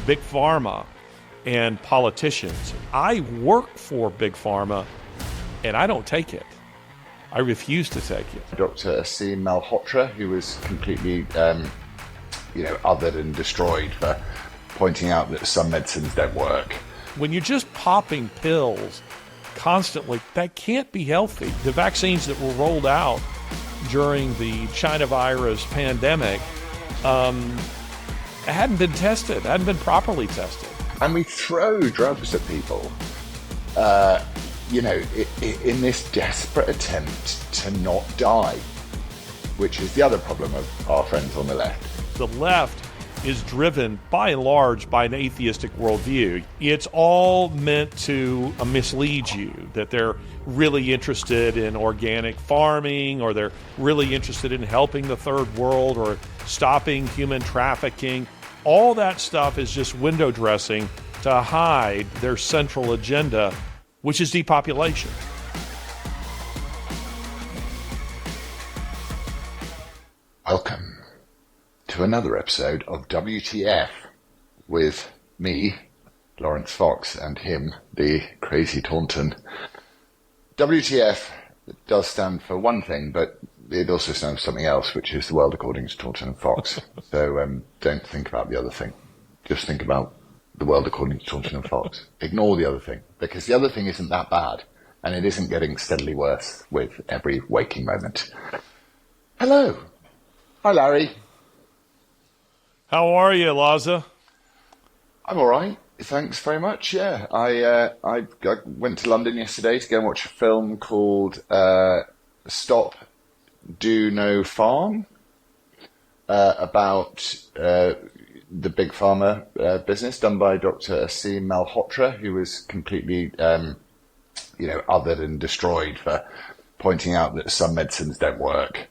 Big Pharma and politicians. I work for Big Pharma, and I don't take it. I refuse to take it. Dr. Asim Malhotra, who was completely, othered and destroyed for pointing out that some medicines don't work. When you're just popping pills constantly, that can't be healthy. The vaccines that were rolled out during the China virus pandemic hadn't been tested, hadn't been properly tested. And we throw drugs at people, in this desperate attempt to not die, which is the other problem of our friends on the left. The left is driven, by and large, by an atheistic worldview. It's all meant to mislead you, that they're really interested in organic farming, or they're really interested in helping the third world, or stopping human trafficking. All that stuff is just window dressing to hide their central agenda, which is depopulation. Welcome to another episode of WTF with me, Laurence Fox, and him, the crazy Taunton. WTF does stand for one thing, but it also stands for something else, which is the world according to Taunton and Fox. So don't think about the other thing. Just think about the world according to Taunton and Fox. Ignore the other thing, because the other thing isn't that bad, and it isn't getting steadily worse with every waking moment. Hello. Hi, Larry. How are you, Laza? I'm all right. Thanks very much. Yeah, I went to London yesterday to go and watch a film called Stop, Do No Farm, about the Big Pharma business done by Dr. Asim Malhotra, who was completely, othered and destroyed for pointing out that some medicines don't work.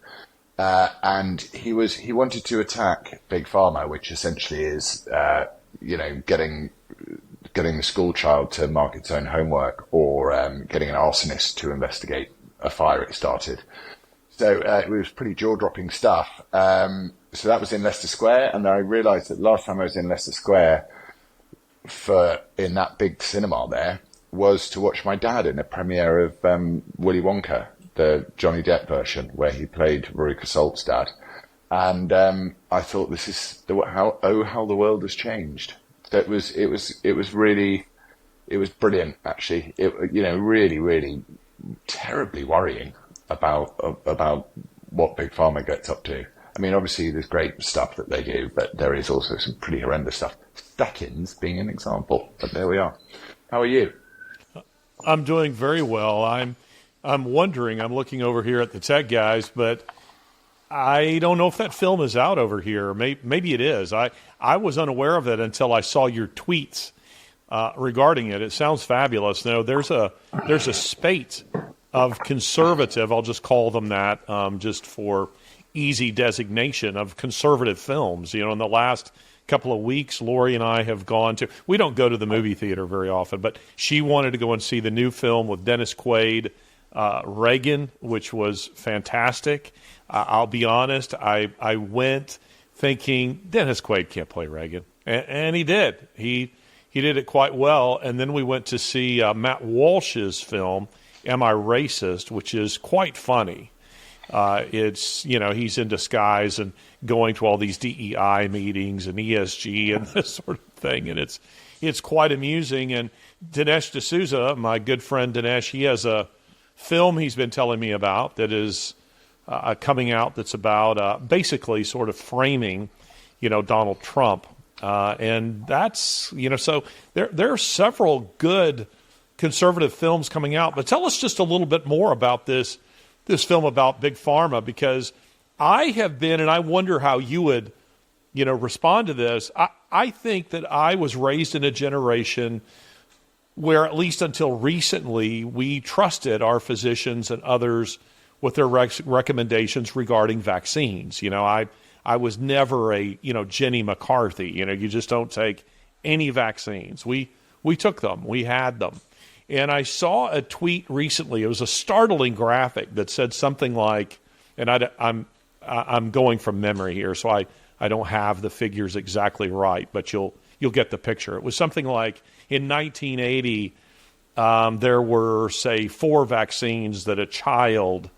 And he wanted to attack Big Pharma, which essentially is, getting the school child to mark its own homework, or getting an arsonist to investigate a fire it started. So it was pretty jaw-dropping stuff. So that was in Leicester Square, and then I realised that last time I was in Leicester Square in that big cinema there was to watch my dad in a premiere of Willy Wonka, the Johnny Depp version, where he played Veruca Salt's dad. And I thought, this is how the world has changed. So it was brilliant, actually. Really, really terribly worrying about what Big Pharma gets up to. I mean, obviously there's great stuff that they do, but there is also some pretty horrendous stuff. Statins being an example, but there we are. How are you? I'm doing very well. I'm wondering, I'm looking over here at the tech guys, but I don't know if that film is out over here. Maybe it is. I was unaware of it until I saw your tweets regarding it. It sounds fabulous. No, there's a spate of conservative, I'll just call them that, just for easy designation, of conservative films. In the last couple of weeks, Lori and I have we don't go to the movie theater very often, but she wanted to go and see the new film with Dennis Quaid, Reagan, which was fantastic. I'll be honest, I went thinking Dennis Quaid can't play Reagan, and he did. He did it quite well. And then we went to see Matt Walsh's film, Am I Racist?, which is quite funny. It's, he's in disguise and going to all these DEI meetings and ESG and this sort of thing, and it's quite amusing. And Dinesh D'Souza, my good friend Dinesh, he has a film he's been telling me about that is coming out that's about basically sort of framing, Donald Trump. And that's, so there are several good conservative films coming out. But tell us just a little bit more about this film about Big Pharma, because I have been, and I wonder how you would, respond to this. I think that I was raised in a generation where, at least until recently, we trusted our physicians and others with their recommendations regarding vaccines. I was never a, Jenny McCarthy. You just don't take any vaccines. We took them. We had them. And I saw a tweet recently. It was a startling graphic that said something like, and I'm going from memory here, so I don't have the figures exactly right, but you'll you'll get the picture. It was something like in 1980, there were, say, 4 vaccines that a child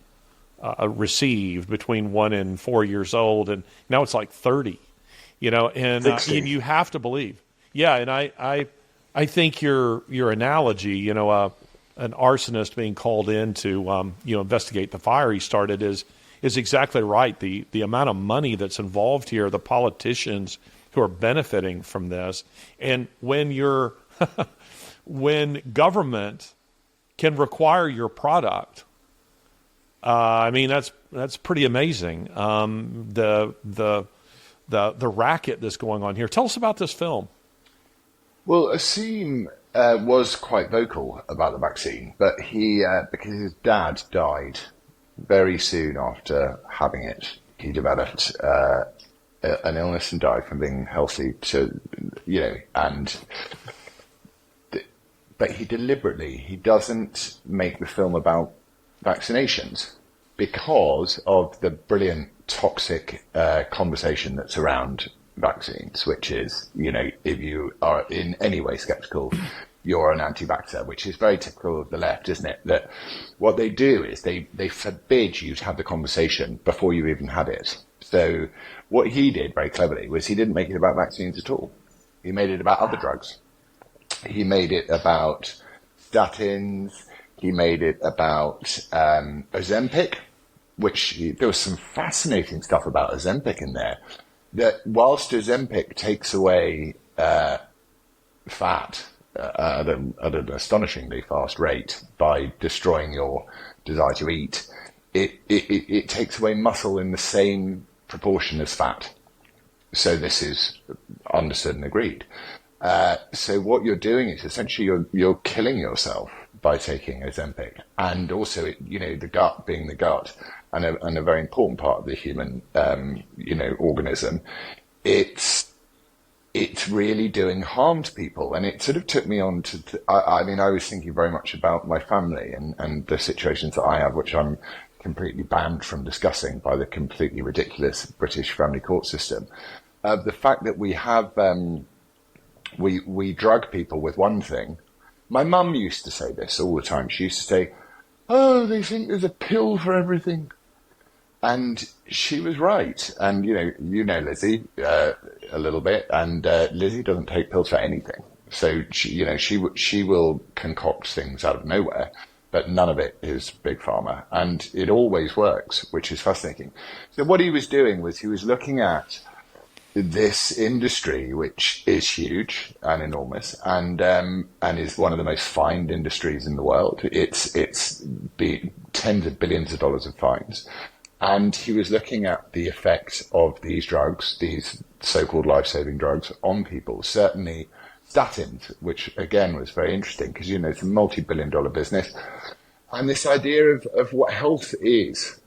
received between 1 and 4 years old, and now it's like 30. And you have to believe. Yeah, and I think your analogy, an arsonist being called in to investigate the fire he started is exactly right. The amount of money that's involved here, the politicians who are benefiting from this, and when when government can require your product, that's pretty amazing. The racket that's going on here. Tell us about this film. Well, Asim was quite vocal about the vaccine, but because his dad died very soon after having it, he developed an illness and died from being healthy. But he doesn't make the film about vaccinations because of the brilliant toxic conversation that's around vaccines, which is, if you are in any way skeptical, you're an anti-vaxxer, which is very typical of the left, isn't it? That what they do is they forbid you to have the conversation before you even had it. So what he did very cleverly was he didn't make it about vaccines at all. He made it about other drugs. He made it about statins. He made it about Ozempic, which there was some fascinating stuff about Ozempic in there. That whilst Ozempic takes away fat at an astonishingly fast rate by destroying your desire to eat, it takes away muscle in the same proportion as fat. So this is understood and agreed. So what you're doing is essentially you're killing yourself by taking Ozempic, and also the gut being the gut, and a very important part of the human organism. It's really doing harm to people, and it sort of took me on to. I was thinking very much about my family and the situations that I have, which I'm completely banned from discussing by the completely ridiculous British family court system. The fact that we have we drug people with one thing. My mum used to say this all the time. She used to say, "Oh, they think there's a pill for everything," and she was right. And Lizzie a little bit, and Lizzie doesn't take pills for anything. So she will concoct things out of nowhere, but none of it is Big Pharma, and it always works, which is fascinating. So what he was doing was he was looking at this industry, which is huge and enormous, and is one of the most fined industries in the world. It's tens of billions of dollars of fines, and he was looking at the effect of these drugs, these so-called life-saving drugs, on people. Certainly, statins, which again was very interesting because it's a multi-billion-dollar business, and this idea of what health is,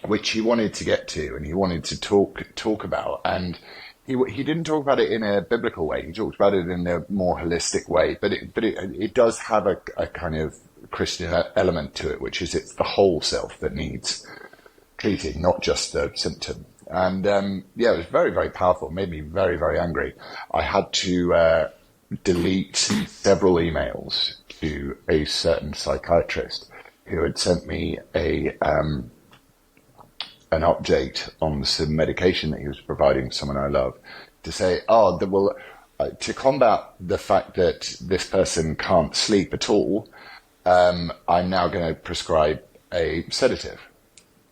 which he wanted to get to, and he wanted to talk about, and he didn't talk about it in a biblical way. He talked about it in a more holistic way, but it does have a kind of Christian element to it, which is it's the whole self that needs treating, not just the symptom. And it was very, very powerful. Made me very, very angry. I had to delete several emails to a certain psychiatrist who had sent me an update on some medication that he was providing someone I love, to say, to combat the fact that this person can't sleep at all, I'm now going to prescribe a sedative,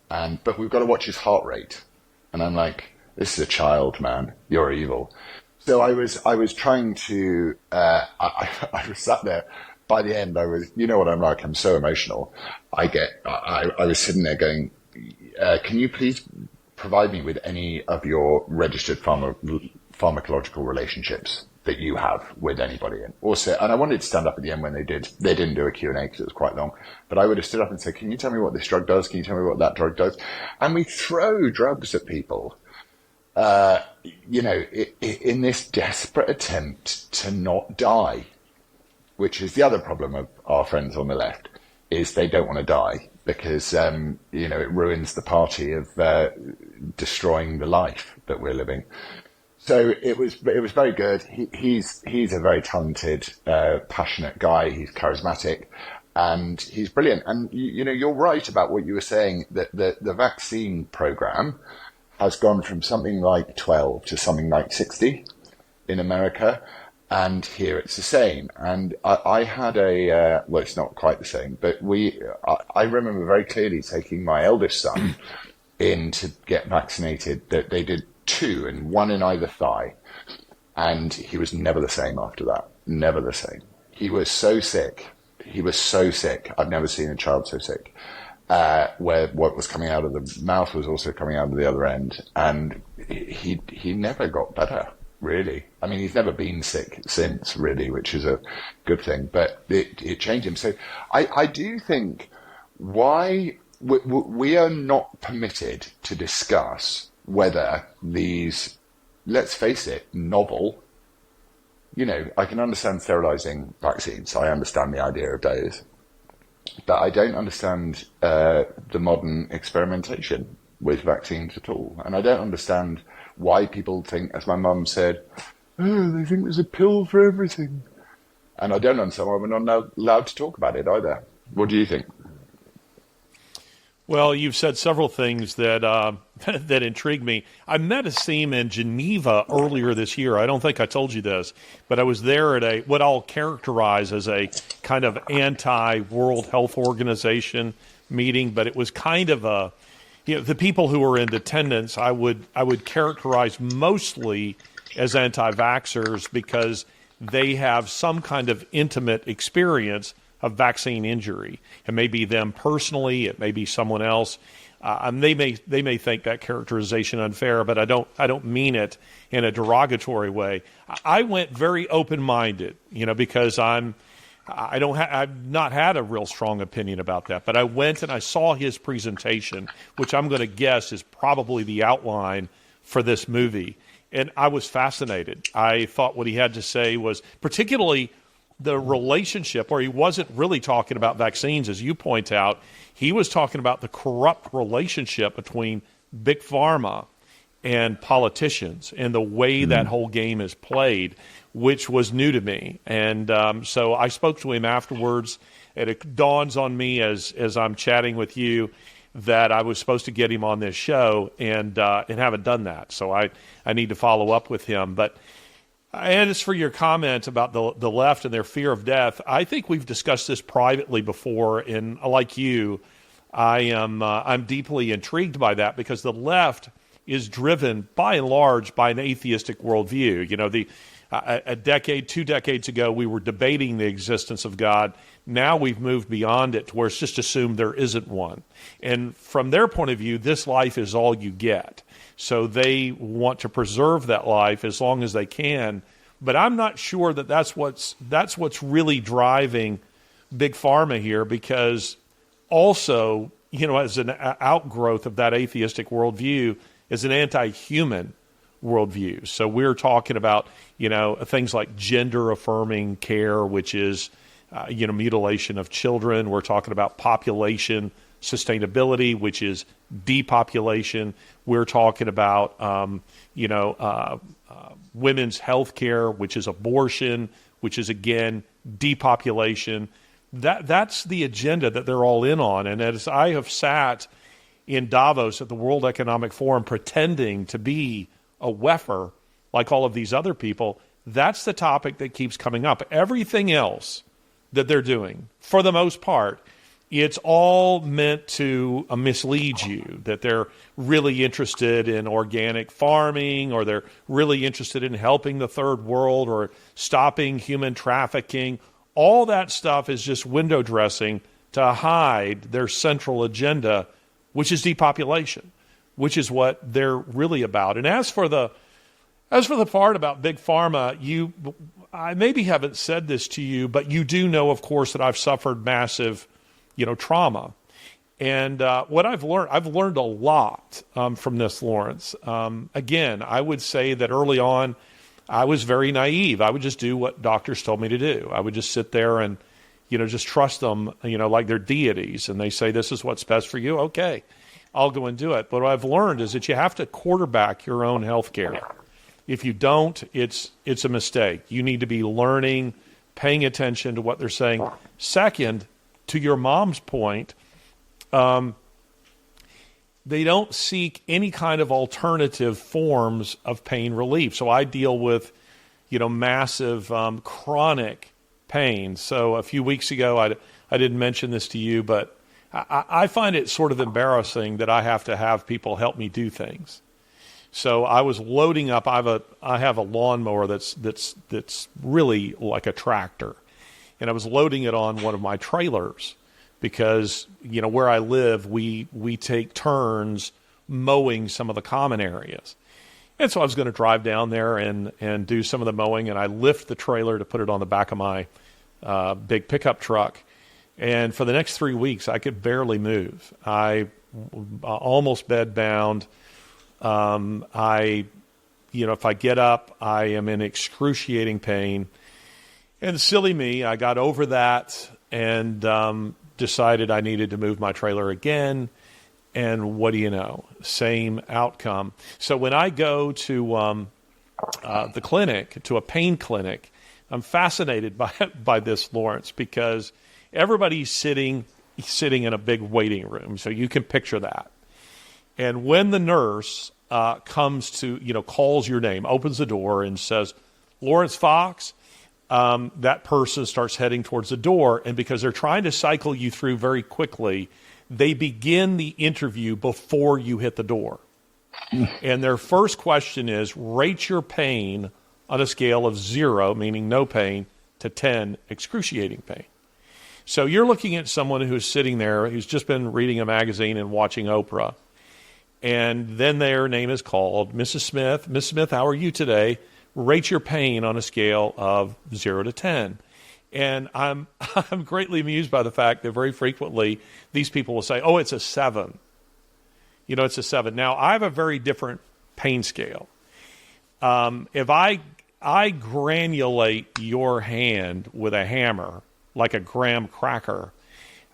but we've got to watch his heart rate. And I'm like, this is a child, man. You're evil. So I was trying to. I was sat there. By the end, I was. You know what I'm like. I'm so emotional. I was sitting there going, can you please provide me with any of your registered pharmacological relationships that you have with anybody? And also, and I wanted to stand up at the end when they didn't do a Q&A because it was quite long, but I would have stood up and said, can you tell me what this drug does? Can you tell me what that drug does? And we throw drugs at people, in this desperate attempt to not die, which is the other problem of our friends on the left, is they don't want to die. Because, it ruins the party of destroying the life that we're living. So it was very good. He's a very talented, passionate guy. He's charismatic, and he's brilliant. And you're right about what you were saying, that the vaccine program has gone from something like 12 to something like 60 in America, and here it's the same. And I had well, it's not quite the same, but I remember very clearly taking my eldest son in to get vaccinated. That they did 2, and 1 in either thigh, and he was never the same after that. Never the same. He was so sick. I've never seen a child so sick. Where what was coming out of the mouth was also coming out of the other end, and he never got better, really. I mean, he's never been sick since, really, which is a good thing, but it changed him. So I do think why we are not permitted to discuss whether these, let's face it, novel, I can understand sterilizing vaccines. I understand the idea of those. But I don't understand the modern experimentation with vaccines at all. And I don't understand why people think, as my mum said, they think there's a pill for everything. And I don't understand why we're not allowed to talk about it either. What do you think? Well, you've said several things that that intrigue me. I met Asim in Geneva earlier this year. I don't think I told you this, but I was there at what I'll characterize as a kind of anti-World Health Organization meeting, but it was kind of the people who were in attendance, I would characterize mostly as anti-vaxxers because they have some kind of intimate experience of vaccine injury. It may be them personally, it may be someone else. They may think that characterization unfair, but I don't mean it in a derogatory way. I went very open-minded, because I've not had a real strong opinion about that. But I went and I saw his presentation, which I'm going to guess is probably the outline for this movie, and I was fascinated. I thought what he had to say was particularly the relationship, where he wasn't really talking about vaccines, as you point out. He was talking about the corrupt relationship between Big Pharma and politicians and the way that whole game is played, which was new to me. And so I spoke to him afterwards, and it dawns on me as I'm chatting with you that I was supposed to get him on this show and haven't done that. So I need to follow up with him. But and as for your comment about the left and their fear of death, I think we've discussed this privately before, and like you, I'm deeply intrigued by that because the left is driven by and large by an atheistic worldview. A decade, 2 decades ago, we were debating the existence of God. Now we've moved beyond it to where it's just assumed there isn't one. And from their point of view, this life is all you get. So they want to preserve that life as long as they can. But I'm not sure that that's what's really driving Big Pharma here, because also, as an outgrowth of that atheistic worldview, is an anti-human worldview. So we're talking about, things like gender-affirming care, which is, mutilation of children. We're talking about population sustainability, which is depopulation. We're talking about, women's health care, which is abortion, which is, again, depopulation. That's the agenda that they're all in on. And as I have sat in Davos at the World Economic Forum pretending to be a WEFer like all of these other people, that's the topic that keeps coming up. Everything else that they're doing, for the most part, it's all meant to mislead you, that they're really interested in organic farming, or they're really interested in helping the third world, or stopping human trafficking. All that stuff is just window dressing to hide their central agenda, which is depopulation, which is what they're really about. And as for the part about Big Pharma, I maybe haven't said this to you, but you do know, of course, that I've suffered massive trauma. And what I've learned a lot from this, Laurence. Again, I would say that early on, I was very naive. I would just do what doctors told me to do. I would just sit there and, just trust them, like they're deities. And they say, this is what's best for you. Okay, I'll go and do it. But what I've learned is that you have to quarterback your own health care. If you don't, it's a mistake. You need to be learning, paying attention to what they're saying. Second, to your mom's point, they don't seek any kind of alternative forms of pain relief. So I deal with, massive chronic pain. So a few weeks ago, I didn't mention this to you, but I find it sort of embarrassing that I have to have people help me do things. So I was loading up. I have a lawnmower that's really like a tractor, and I was loading it on one of my trailers because where I live, we take turns mowing some of the common areas. And so I was going to drive down there and do some of the mowing, and I lift the trailer to put it on the back of my big pickup truck. And for the next 3 weeks, I could barely move. I almost bedbound. If I get up, I am in excruciating pain. And silly me, I got over that and decided I needed to move my trailer again. And what do you know? Same outcome. So when I go to the clinic, to a pain clinic, I'm fascinated by this, Laurence, because everybody's sitting in a big waiting room. So you can picture that. And when the nurse comes to, calls your name, opens the door and says, Laurence Fox, that person starts heading towards the door. And because they're trying to cycle you through very quickly, they begin the interview before you hit the door. And their first question is, rate your pain on a scale of 0, meaning no pain, to 10, excruciating pain. So you're looking at someone who's sitting there, who's just been reading a magazine and watching Oprah. And then their name is called, Mrs. Smith. Miss Smith, how are you today? Rate your pain on a scale of 0 to 10. And I'm greatly amused by the fact that very frequently these people will say, oh, it's a 7. It's a 7. Now, I have a very different pain scale. If I granulate your hand with a hammer, like a graham cracker,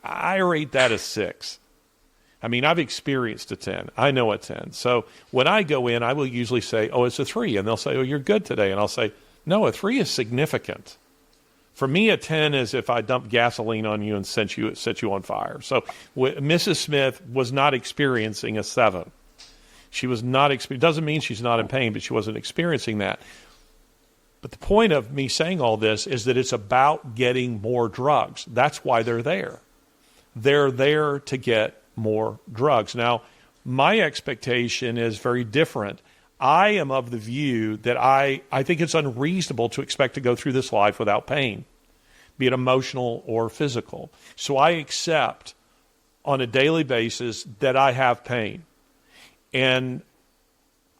I rate that a 6. I mean, I've experienced a 10. I know a 10. So when I go in, I will usually say, oh, it's a 3. And they'll say, oh, you're good today. And I'll say, no, a 3 is significant. For me, a 10 is if I dump gasoline on you and set you on fire. So Mrs. Smith was not experiencing a 7. She was not doesn't mean she's not in pain, but she wasn't experiencing that. But the point of me saying all this is that it's about getting more drugs. That's why they're there. They're there to get more drugs. Now, my expectation is very different. I am of the view that I think it's unreasonable to expect to go through this life without pain, be it emotional or physical. So I accept on a daily basis that I have pain. And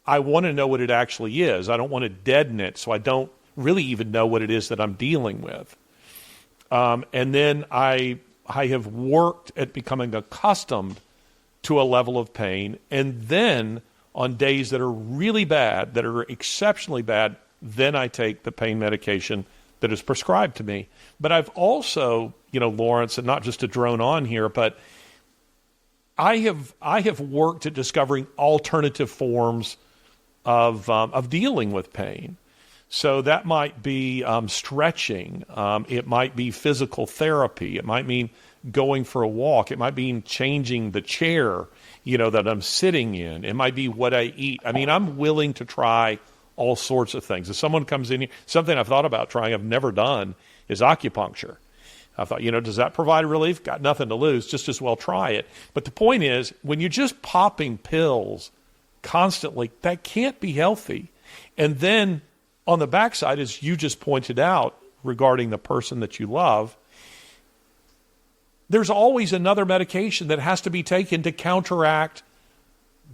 I want to know what it actually is. I don't want to deaden it, so I don't really even know what it is that I'm dealing with. And then I have worked at becoming accustomed to a level of pain, and then on days that are really bad, that are exceptionally bad, then I take the pain medication that is prescribed to me. But I've also, Laurence, and not just to drone on here, but I have worked at discovering alternative forms of dealing with pain. So that might be stretching. It might be physical therapy. It might mean going for a walk. It might mean changing the chair, that I'm sitting in. It might be what I eat. I mean, I'm willing to try all sorts of things. If someone comes in here, something I've thought about trying, I've never done, is acupuncture. I thought, does that provide relief? Got nothing to lose. Just as well try it. But the point is, when you're just popping pills constantly, that can't be healthy. And then on the backside, as you just pointed out regarding the person that you love, there's always another medication that has to be taken to counteract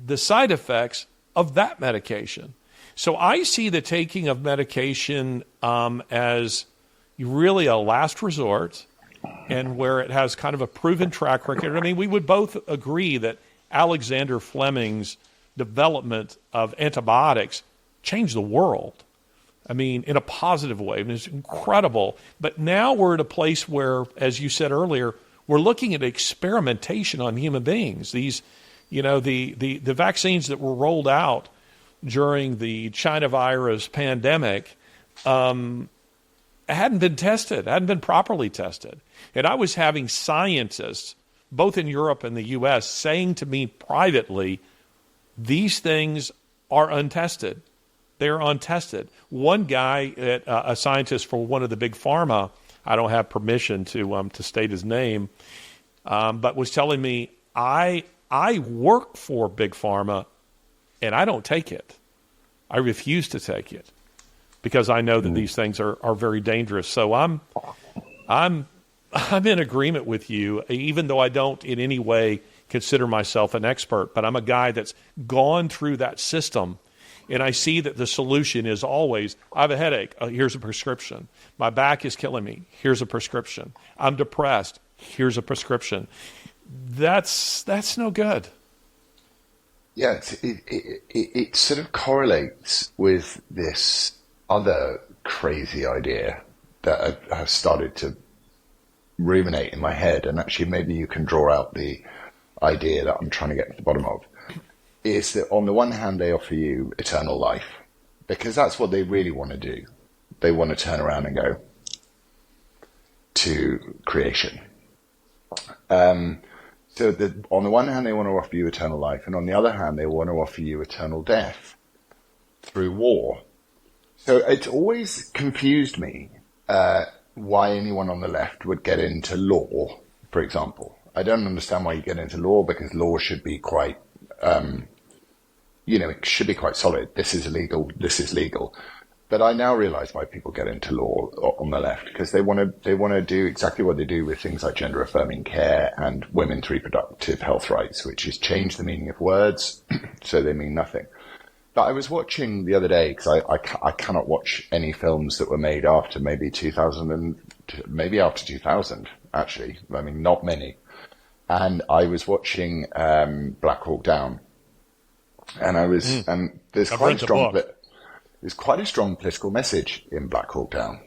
the side effects of that medication. So I see the taking of medication as really a last resort, and where it has kind of a proven track record. I mean, we would both agree that Alexander Fleming's development of antibiotics changed the world. I mean, in a positive way. And it's incredible. But now we're at a place where, as you said earlier, we're looking at experimentation on human beings. These, the vaccines that were rolled out during the China virus pandemic hadn't been tested, hadn't been properly tested. And I was having scientists, both in Europe and the U.S., saying to me privately, these things are untested. They're untested. One guy, a scientist for one of the Big Pharma, I don't have permission to state his name, but was telling me, I work for Big Pharma, and I don't take it. I refuse to take it because I know that these things are very dangerous. So I'm in agreement with you, even though I don't in any way consider myself an expert. But I'm a guy that's gone through that system, and I see that the solution is always, I have a headache. Here's a prescription. My back is killing me. Here's a prescription. I'm depressed. Here's a prescription. That's no good. Yeah, it sort of correlates with this other crazy idea that has started to ruminate in my head, and actually maybe you can draw out the idea that I'm trying to get to the bottom of, is that on the one hand they offer you eternal life, because that's what they really want to do. They want to turn around and go to creation. So on the one hand, they want to offer you eternal life, and on the other hand, they want to offer you eternal death through war. So it's always confused me why anyone on the left would get into law, for example. I don't understand why you get into law, because law should be quite, it should be quite solid. This is illegal. This is legal. But I now realize why people get into law on the left, because they want to do exactly what they do with things like gender-affirming care and women's reproductive health rights, which is change the meaning of words so they mean nothing. But I was watching the other day, because I cannot watch any films that were made after maybe 2000, maybe after 2000, actually. I mean, not many. And I was watching Black Hawk Down, and and there's quite a strong political message in Black Hawk Down.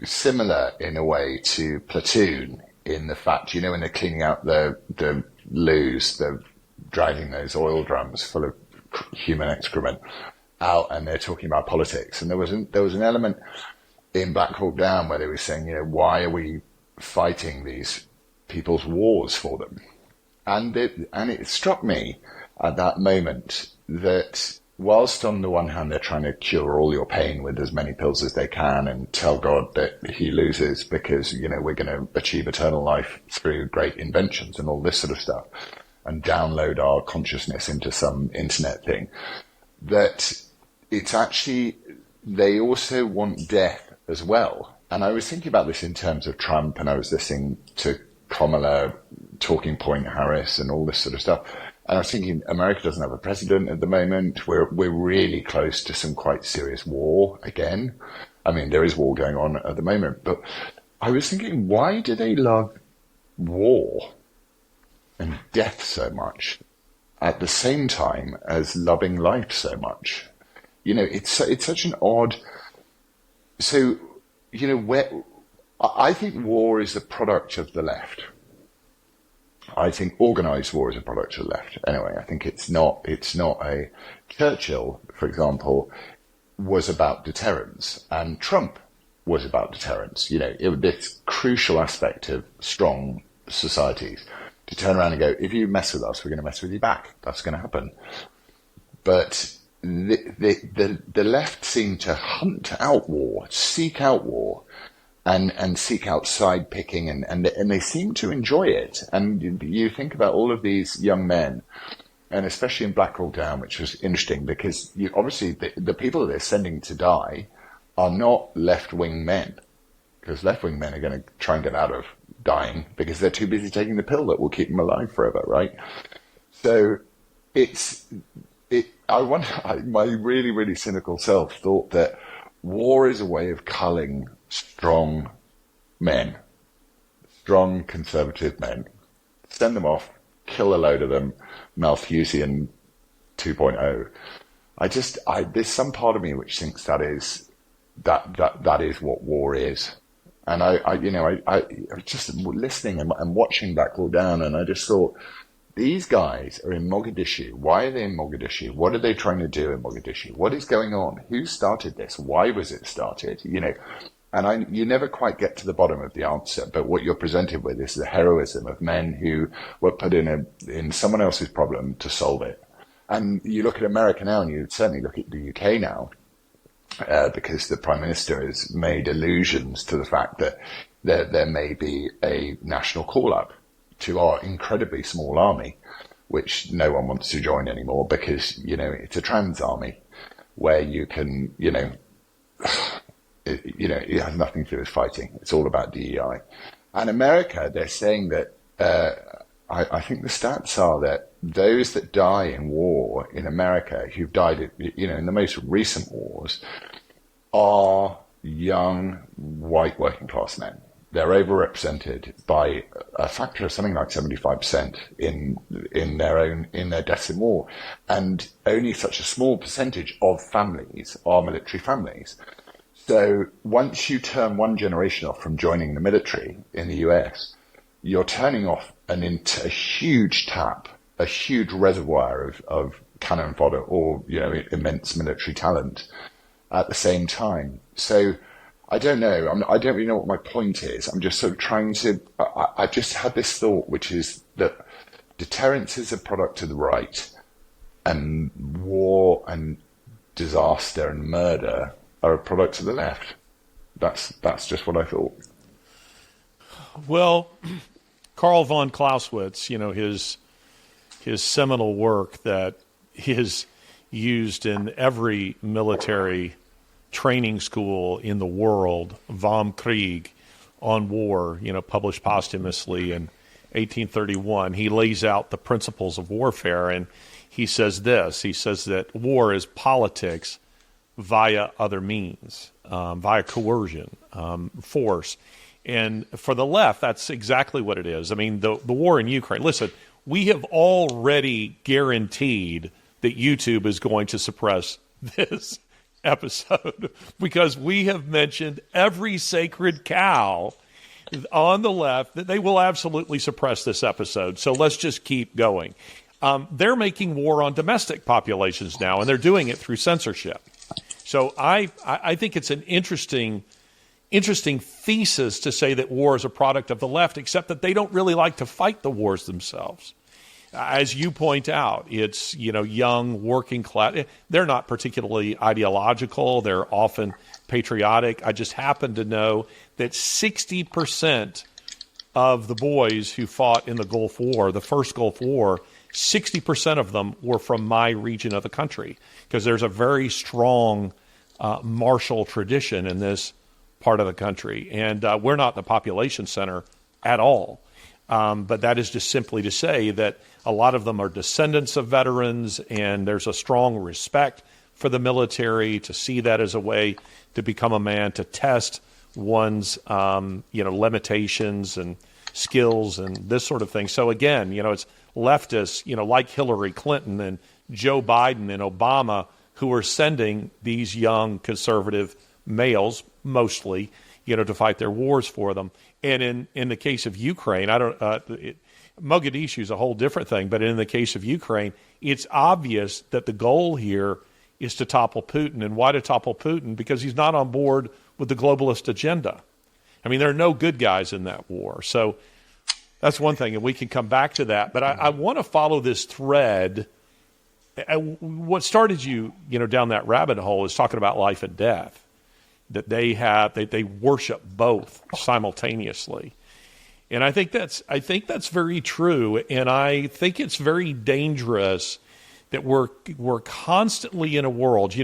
Similar in a way to Platoon, in the fact, when they're cleaning out the loos, they're dragging those oil drums full of human excrement out, and they're talking about politics. And there was an element in Black Hawk Down where they were saying, why are we fighting these people's wars for them? And it struck me at that moment that whilst on the one hand they're trying to cure all your pain with as many pills as they can and tell God that he loses because, we're going to achieve eternal life through great inventions and all this sort of stuff, and download our consciousness into some internet thing, that it's actually, they also want death as well. And I was thinking about this in terms of Trump, and I was listening to Kamala, Talking Point Harris, and all this sort of stuff. And I was thinking, America doesn't have a president at the moment. We're really close to some quite serious war again. I mean, there is war going on at the moment. But I was thinking, why do they love war and death so much at the same time as loving life so much? It's such an odd. So, I think war is a product of the left. I think organised war is a product of the left. Anyway, I think it's not a. Churchill, for example, was about deterrence, and Trump was about deterrence. This crucial aspect of strong societies to turn around and go, if you mess with us, we're going to mess with you back. That's going to happen. But the left seem to hunt out war, seek out war, and seek out side picking, and they seem to enjoy it. And you think about all of these young men, and especially in Black Hawk Down, which was interesting because obviously the people that they're sending to die are not left-wing men, because left-wing men are going to try and get out of dying because they're too busy taking the pill that will keep them alive forever, right? So I wonder, my really, really cynical self thought that war is a way of culling strong men, strong conservative men, send them off, kill a load of them, Malthusian 2.0. There's some part of me which thinks that is what war is. And I was just listening and watching Black Hawk Down, and I just thought, These guys are in Mogadishu. Why are they in Mogadishu? What are they trying to do in Mogadishu? What is going on? Who started this? Why was it started? And you never quite get to the bottom of the answer, but what you're presented with is the heroism of men who were put in someone else's problem to solve it. And you look at America now, and you certainly look at the UK now, because the Prime Minister has made allusions to the fact that there may be a national call-up to our incredibly small army, which no one wants to join anymore because, it's a trans army where you can, it has nothing to do with fighting. It's all about DEI. And America, they're saying that, I think the stats are that those that die in war in America, who've died, in the most recent wars, are young, white working class men. They're overrepresented by a factor of something like 75% in their deaths in war. And only such a small percentage of families are military families. So once you turn one generation off from joining the military in the US, you're turning off a huge tap, a huge reservoir of cannon fodder or, immense military talent at the same time. So I don't know. I don't really know what my point is. I'm just sort of trying to. I just had this thought, which is that deterrence is a product of the right, and war and disaster and murder are a product of the left. That's just what I thought. Well, Karl von Clausewitz, his seminal work that is used in every military training school in the world, Vom Krieg, on war, published posthumously in 1831. He lays out the principles of warfare, and he says this. He says that war is politics via other means, via coercion, force. And for the left, that's exactly what it is. I mean, the war in Ukraine, listen, we have already guaranteed that YouTube is going to suppress this episode because we have mentioned every sacred cow on the left that they will absolutely suppress this episode. So let's just keep going. They're making war on domestic populations now, and they're doing it through censorship. So I think it's an interesting thesis to say that war is a product of the left, except that they don't really like to fight the wars themselves. As you point out, it's, young, working class. They're not particularly ideological. They're often patriotic. I just happen to know that 60% of the boys who fought in the Gulf War, the first Gulf War, 60% of them were from my region of the country because there's a very strong martial tradition in this part of the country. And we're not the population center at all. But that is just simply to say that a lot of them are descendants of veterans, and there's a strong respect for the military, to see that as a way to become a man, to test one's, limitations and skills and this sort of thing. So again, it's leftists, like Hillary Clinton and Joe Biden and Obama, who are sending these young conservative males, mostly, to fight their wars for them. And in the case of Ukraine, Mogadishu is a whole different thing, but in the case of Ukraine, it's obvious that the goal here is to topple Putin. And why to topple Putin? Because he's not on board with the globalist agenda. I mean, there are no good guys in that war. So that's one thing, and we can come back to that. But I want to follow this thread. What started you, down that rabbit hole is talking about life and death, that they worship both simultaneously. And I think that's very true, and I think it's very dangerous that we're constantly in a world,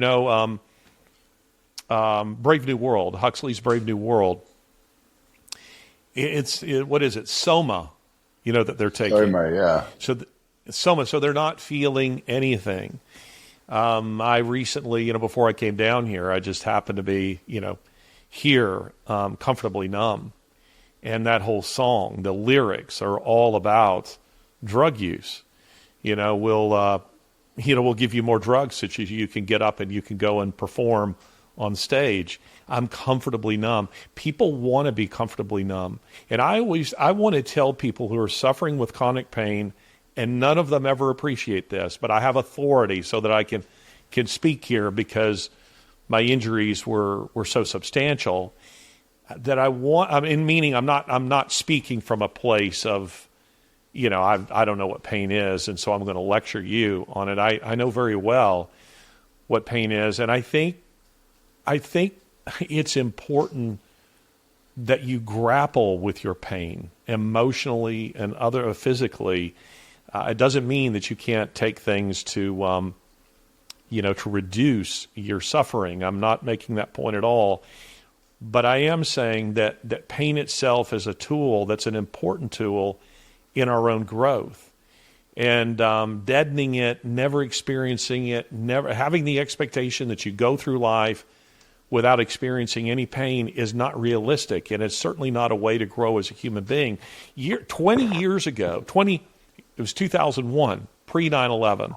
Brave New World, Huxley's Brave New World. What is it, Soma, that they're taking. Soma, yeah. Soma, so they're not feeling anything. I recently, before I came down here, I just happened to be, here, comfortably numb. And that whole song, the lyrics are all about drug use. We'll give you more drugs so you can get up and you can go and perform on stage. I'm comfortably numb. People want to be comfortably numb. And I want to tell people who are suffering with chronic pain and none of them ever appreciate this, but I have authority so that I can speak here because my injuries were so substantial that meaning I'm not speaking from a place of, I don't know what pain is, and so I'm going to lecture you on it. I know very well what pain is, and I think it's important that you grapple with your pain emotionally and physically. It doesn't mean that you can't take things to reduce your suffering. I'm not making that point at all. But I am saying that pain itself is a tool that's an important tool in our own growth. And deadening it, never experiencing it, never having the expectation that you go through life without experiencing any pain is not realistic, and it's certainly not a way to grow as a human being. 20 years ago, it was 2001, pre-9/11,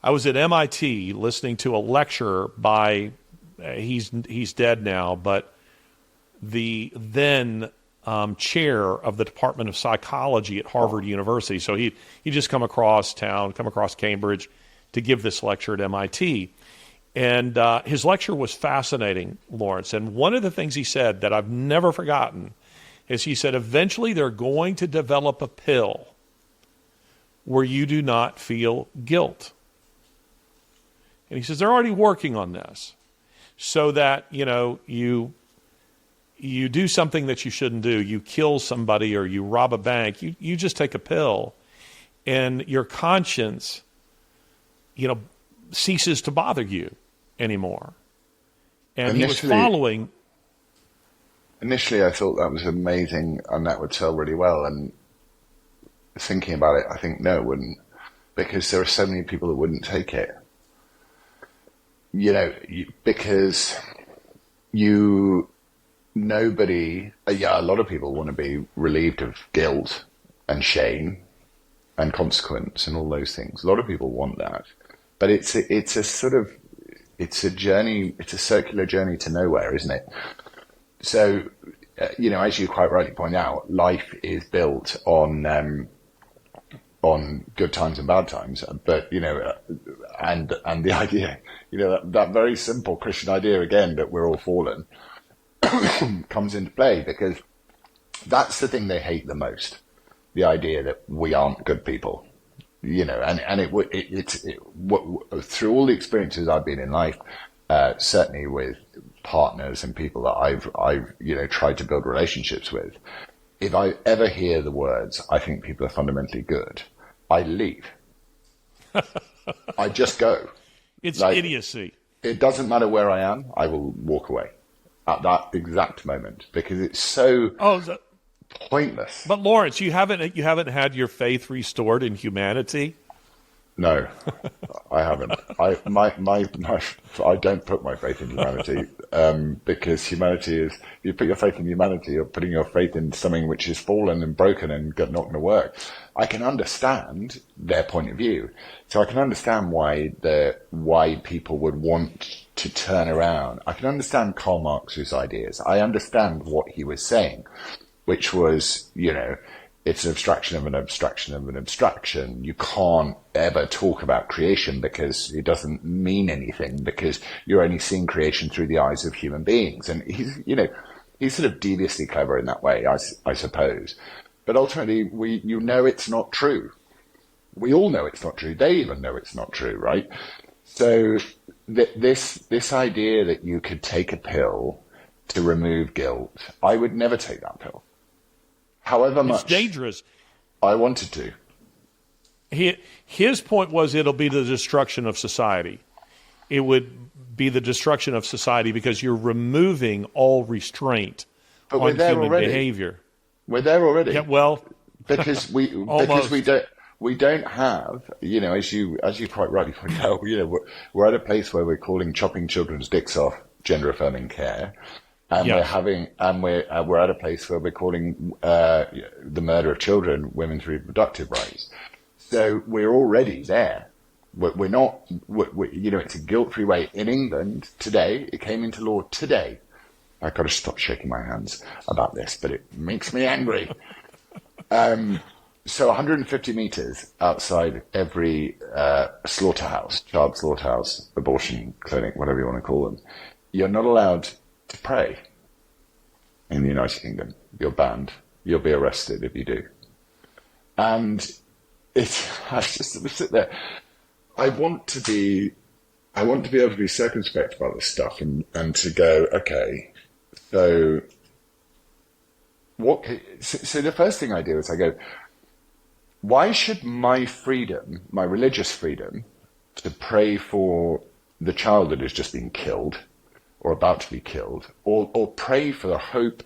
I was at MIT listening to a lecture by, he's dead now, but the then chair of the Department of Psychology at Harvard University. So he just come across Cambridge to give this lecture at MIT. And his lecture was fascinating, Laurence. And one of the things he said that I've never forgotten is he said, eventually they're going to develop a pill where you do not feel guilt. And he says, they're already working on this so that, you do something that you shouldn't do. You kill somebody or you rob a bank. You just take a pill and your conscience, ceases to bother you anymore. And he was following. Initially, I thought that was amazing and that would sell really well. And thinking about it, I think, no, it wouldn't, because there are so many people that wouldn't take it. Because nobody, a lot of people want to be relieved of guilt and shame and consequence and all those things. A lot of people want that. But it's a journey, it's a circular journey to nowhere, isn't it? So, as you quite rightly point out, life is built on good times and bad times. But, and the idea, that very simple Christian idea again that we're all fallen comes into play, because that's the thing they hate the most. The idea that we aren't good people. Through all the experiences I've been in life, certainly with partners and people that I've tried to build relationships with, if I ever hear the words, I think people are fundamentally good, I leave. I just go. It's idiocy. It doesn't matter where I am, I will walk away at that exact moment, because it's so pointless. But Laurence, you haven't had your faith restored in humanity? No, I haven't. I don't put my faith in humanity, because humanity is, you put your faith in humanity, you're putting your faith in something which is fallen and broken and not going to work. I can understand their point of view. So I can understand why people would want to turn around. I can understand Karl Marx's ideas. I understand what he was saying, which was, it's an abstraction of an abstraction of an abstraction. You can't ever talk about creation because it doesn't mean anything, because you're only seeing creation through the eyes of human beings. And he's sort of deviously clever in that way, I suppose. But ultimately, it's not true. We all know it's not true. They even know it's not true, right? So this idea that you could take a pill to remove guilt, I would never take that pill. However much it's dangerous. I wanted to. His point was it'll be the destruction of society. It would be the destruction of society because you're removing all restraint on human behavior. We're there already. Yeah, well, because we don't have, as you quite rightly point out, we're at a place where we're calling chopping children's dicks off gender-affirming care. And we're at a place where we're calling the murder of children women's reproductive rights. So we're already there. We're not. It's a guilt-free way in England today. It came into law today. I've got to stop shaking my hands about this, but it makes me angry. So 150 meters outside every slaughterhouse, child slaughterhouse, abortion clinic, whatever you want to call them, you're not allowed to pray in the United Kingdom. You're banned. You'll be arrested if you do. And I just sort of sit there. I want to be able to be circumspect about this stuff and to go, okay, so so the first thing I do is I go, why should my freedom, my religious freedom, to pray for the child that has just been killed or about to be killed, or pray for the hope,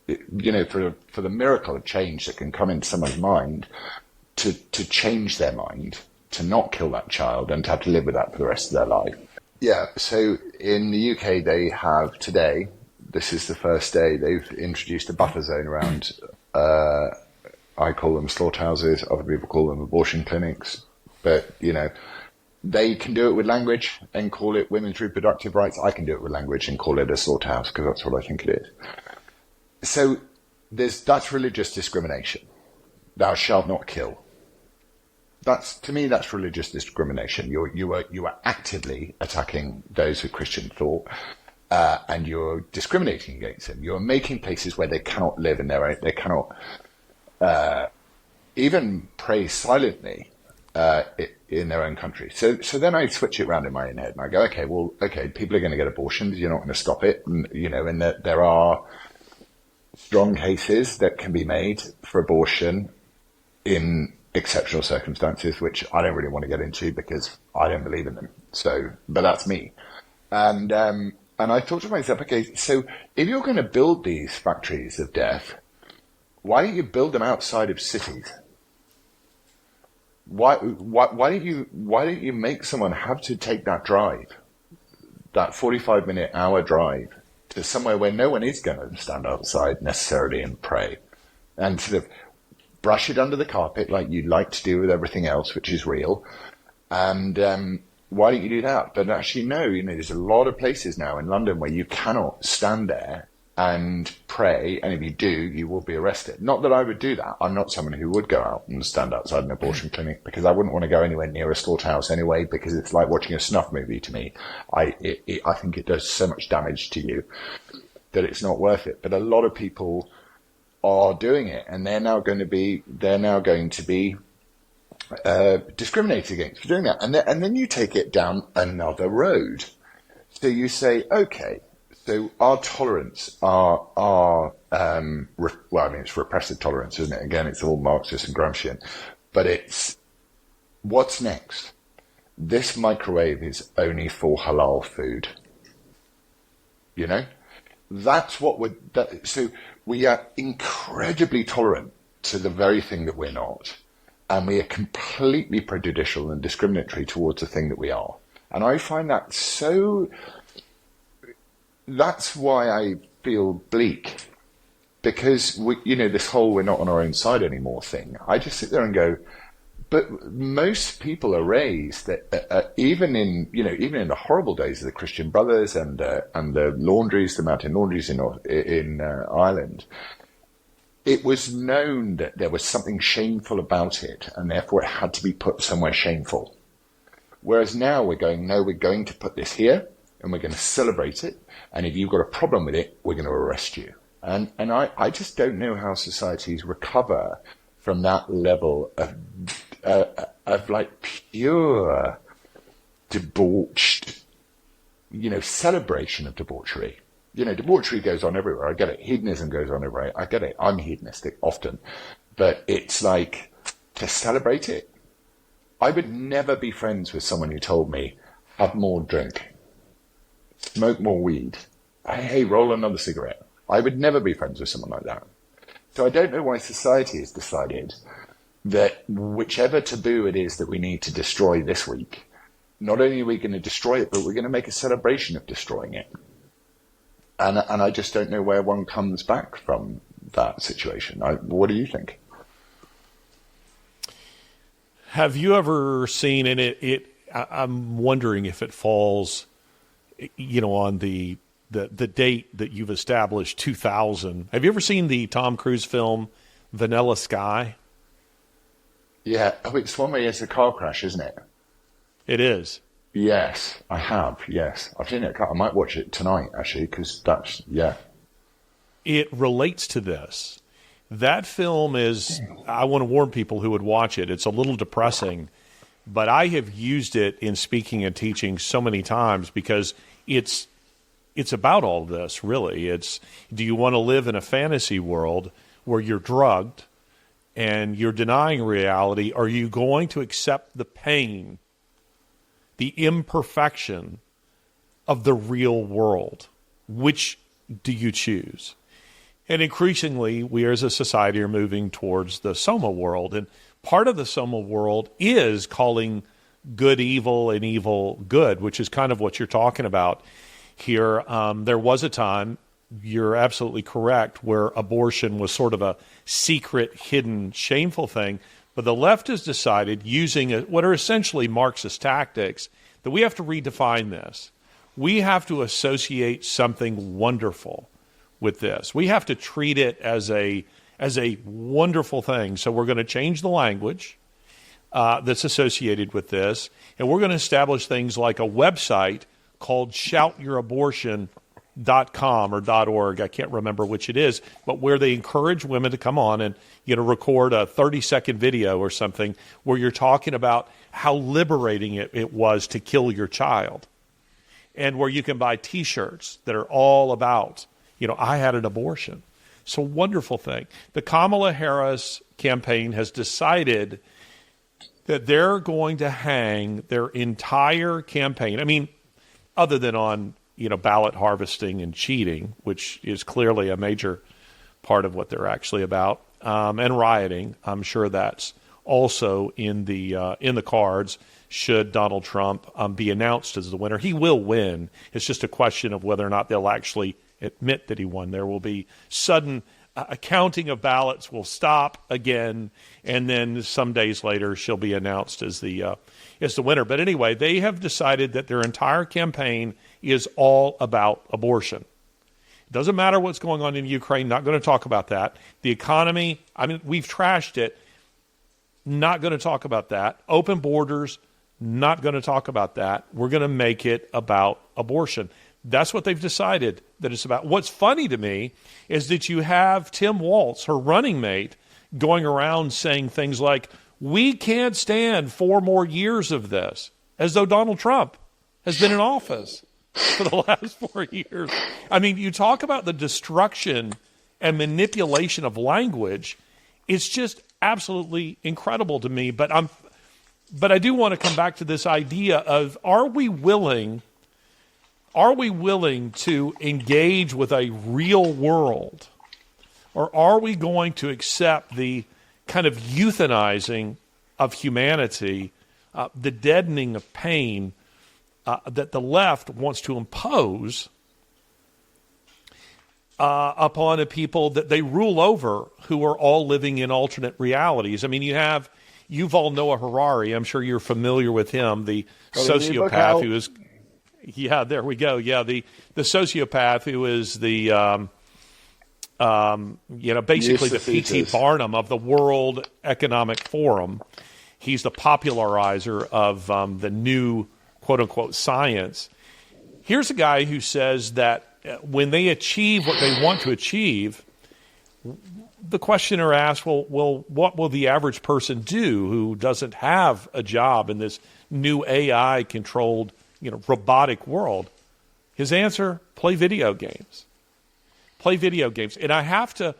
for the miracle of change that can come into someone's mind to change their mind, to not kill that child and to have to live with that for the rest of their life? Yeah, so in the UK they have today, this is the first day, they've introduced a buffer zone around I call them slaughterhouses, other people call them abortion clinics, but, they can do it with language and call it women's reproductive rights. I can do it with language and call it a slaughterhouse because that's what I think it is. So that's religious discrimination. Thou shalt not kill. To me, that's religious discrimination. You are actively attacking those with Christian thought, and you're discriminating against them. You're making places where they cannot live in their own, they cannot even pray silently in their own country. So then I switch it around in my own head and I go, okay, people are going to get abortions. You're not going to stop it. And that there are strong cases that can be made for abortion in exceptional circumstances, which I don't really want to get into because I don't believe in them. So, but that's me. And I thought to myself, okay, so if you're going to build these factories of death, why don't you build them outside of cities? Why don't you make someone have to take that drive, that 45-minute hour drive to somewhere where no one is going to stand outside necessarily and pray, and sort of brush it under the carpet like you like to do with everything else, which is real. And why don't you do that? But actually, no, there's a lot of places now in London where you cannot stand there and pray, and if you do, you will be arrested. Not that I would do that. I'm not someone who would go out and stand outside an abortion clinic because I wouldn't want to go anywhere near a slaughterhouse anyway, because it's like watching a snuff movie to me. I think it does so much damage to you that it's not worth it. But a lot of people are doing it, and they're now going to be discriminated against for doing that. And then you take it down another road. So you say, okay, so our tolerance, it's repressive tolerance, isn't it? Again, it's all Marxist and Gramscian, but it's what's next? This microwave is only for halal food. That's what so we are incredibly tolerant to the very thing that we're not. And we are completely prejudicial and discriminatory towards the thing that we are. And I find that that's why I feel bleak, because this whole we're not on our own side anymore thing. I just sit there and go, but most people are raised that even in the horrible days of the Christian Brothers and the laundries, the mountain laundries in Ireland, it was known that there was something shameful about it, and therefore it had to be put somewhere shameful. Whereas now we're going to put this here, and we're going to celebrate it, and if you've got a problem with it, we're going to arrest you. And I just don't know how societies recover from that level of like pure debauched, celebration of debauchery. Debauchery goes on everywhere. I get it. Hedonism goes on everywhere. I get it. I'm hedonistic often, but it's like to celebrate it. I would never be friends with someone who told me, have more drink, smoke more weed, hey, roll another cigarette. I would never be friends with someone like that. So I don't know why society has decided that whichever taboo it is that we need to destroy this week, not only are we going to destroy it, but we're going to make a celebration of destroying it. And I just don't know where one comes back from that situation. What do you think? Have you ever seen, and I'm wondering if it falls, on the date that you've established, 2000. Have you ever seen the Tom Cruise film Vanilla Sky? Yeah. Oh, it's the one where he has the car crash, isn't it? It is. Yes, I have. Yes, I've seen it. I might watch it tonight, actually, because that's, yeah. It relates to this. That film is, I want to warn people who would watch it, it's a little depressing, but I have used it in speaking and teaching so many times because it's about all this, really. It's, do you want to live in a fantasy world where you're drugged and you're denying reality? Are you going to accept the pain, the imperfection of the real world? Which do you choose? And increasingly, we as a society are moving towards the Soma world. And part of the Soma world is calling good evil and evil good, which is kind of what you're talking about here. There was a time, you're absolutely correct, where abortion was sort of a secret, hidden, shameful thing. But the left has decided, using what are essentially Marxist tactics, that we have to redefine this. We have to associate something wonderful with this. We have to treat it as a wonderful thing. So we're going to change the language that's associated with this, and we're going to establish things like a website called shoutyourabortion.com or .org. I can't remember which it is, but where they encourage women to come on and record a 30-second video or something where you're talking about how liberating it was to kill your child, and where you can buy T-shirts that are all about I had an abortion. It's a wonderful thing. The Kamala Harris campaign has decided that they're going to hang their entire campaign. I mean, other than on, ballot harvesting and cheating, which is clearly a major part of what they're actually about, and rioting. I'm sure that's also in the cards should Donald Trump be announced as the winner. He will win. It's just a question of whether or not they'll actually admit that he won. There will be sudden counting of ballots will stop again, and then some days later she'll be announced as the winner. But anyway, they have decided that their entire campaign is all about abortion. It doesn't matter what's going on in Ukraine, not going to talk about that. The economy, we've trashed it, not going to talk about that. Open borders, not going to talk about that. We're going to make it about abortion. That's what they've decided that it's about. What's funny to me is that you have Tim Walz, her running mate, going around saying things like, we can't stand 4 more years of this, as though Donald Trump has been in office for the last 4 years. You talk about the destruction and manipulation of language. It's just absolutely incredible to me. But I do want to come back to this idea of, are we willing to engage with a real world, or are we going to accept the kind of euthanizing of humanity, the deadening of pain that the left wants to impose upon a people that they rule over, who are all living in alternate realities? You have Yuval Noah Harari. I'm sure you're familiar with him, the sociopath who is... Yeah, there we go. Yeah, the sociopath who is the, basically the P.T. Barnum of the World Economic Forum. He's the popularizer of the new, quote-unquote, science. Here's a guy who says that when they achieve what they want to achieve, the questioner asks, well, what will the average person do who doesn't have a job in this new AI-controlled robotic world? His answer: play video games. Play video games. And I have to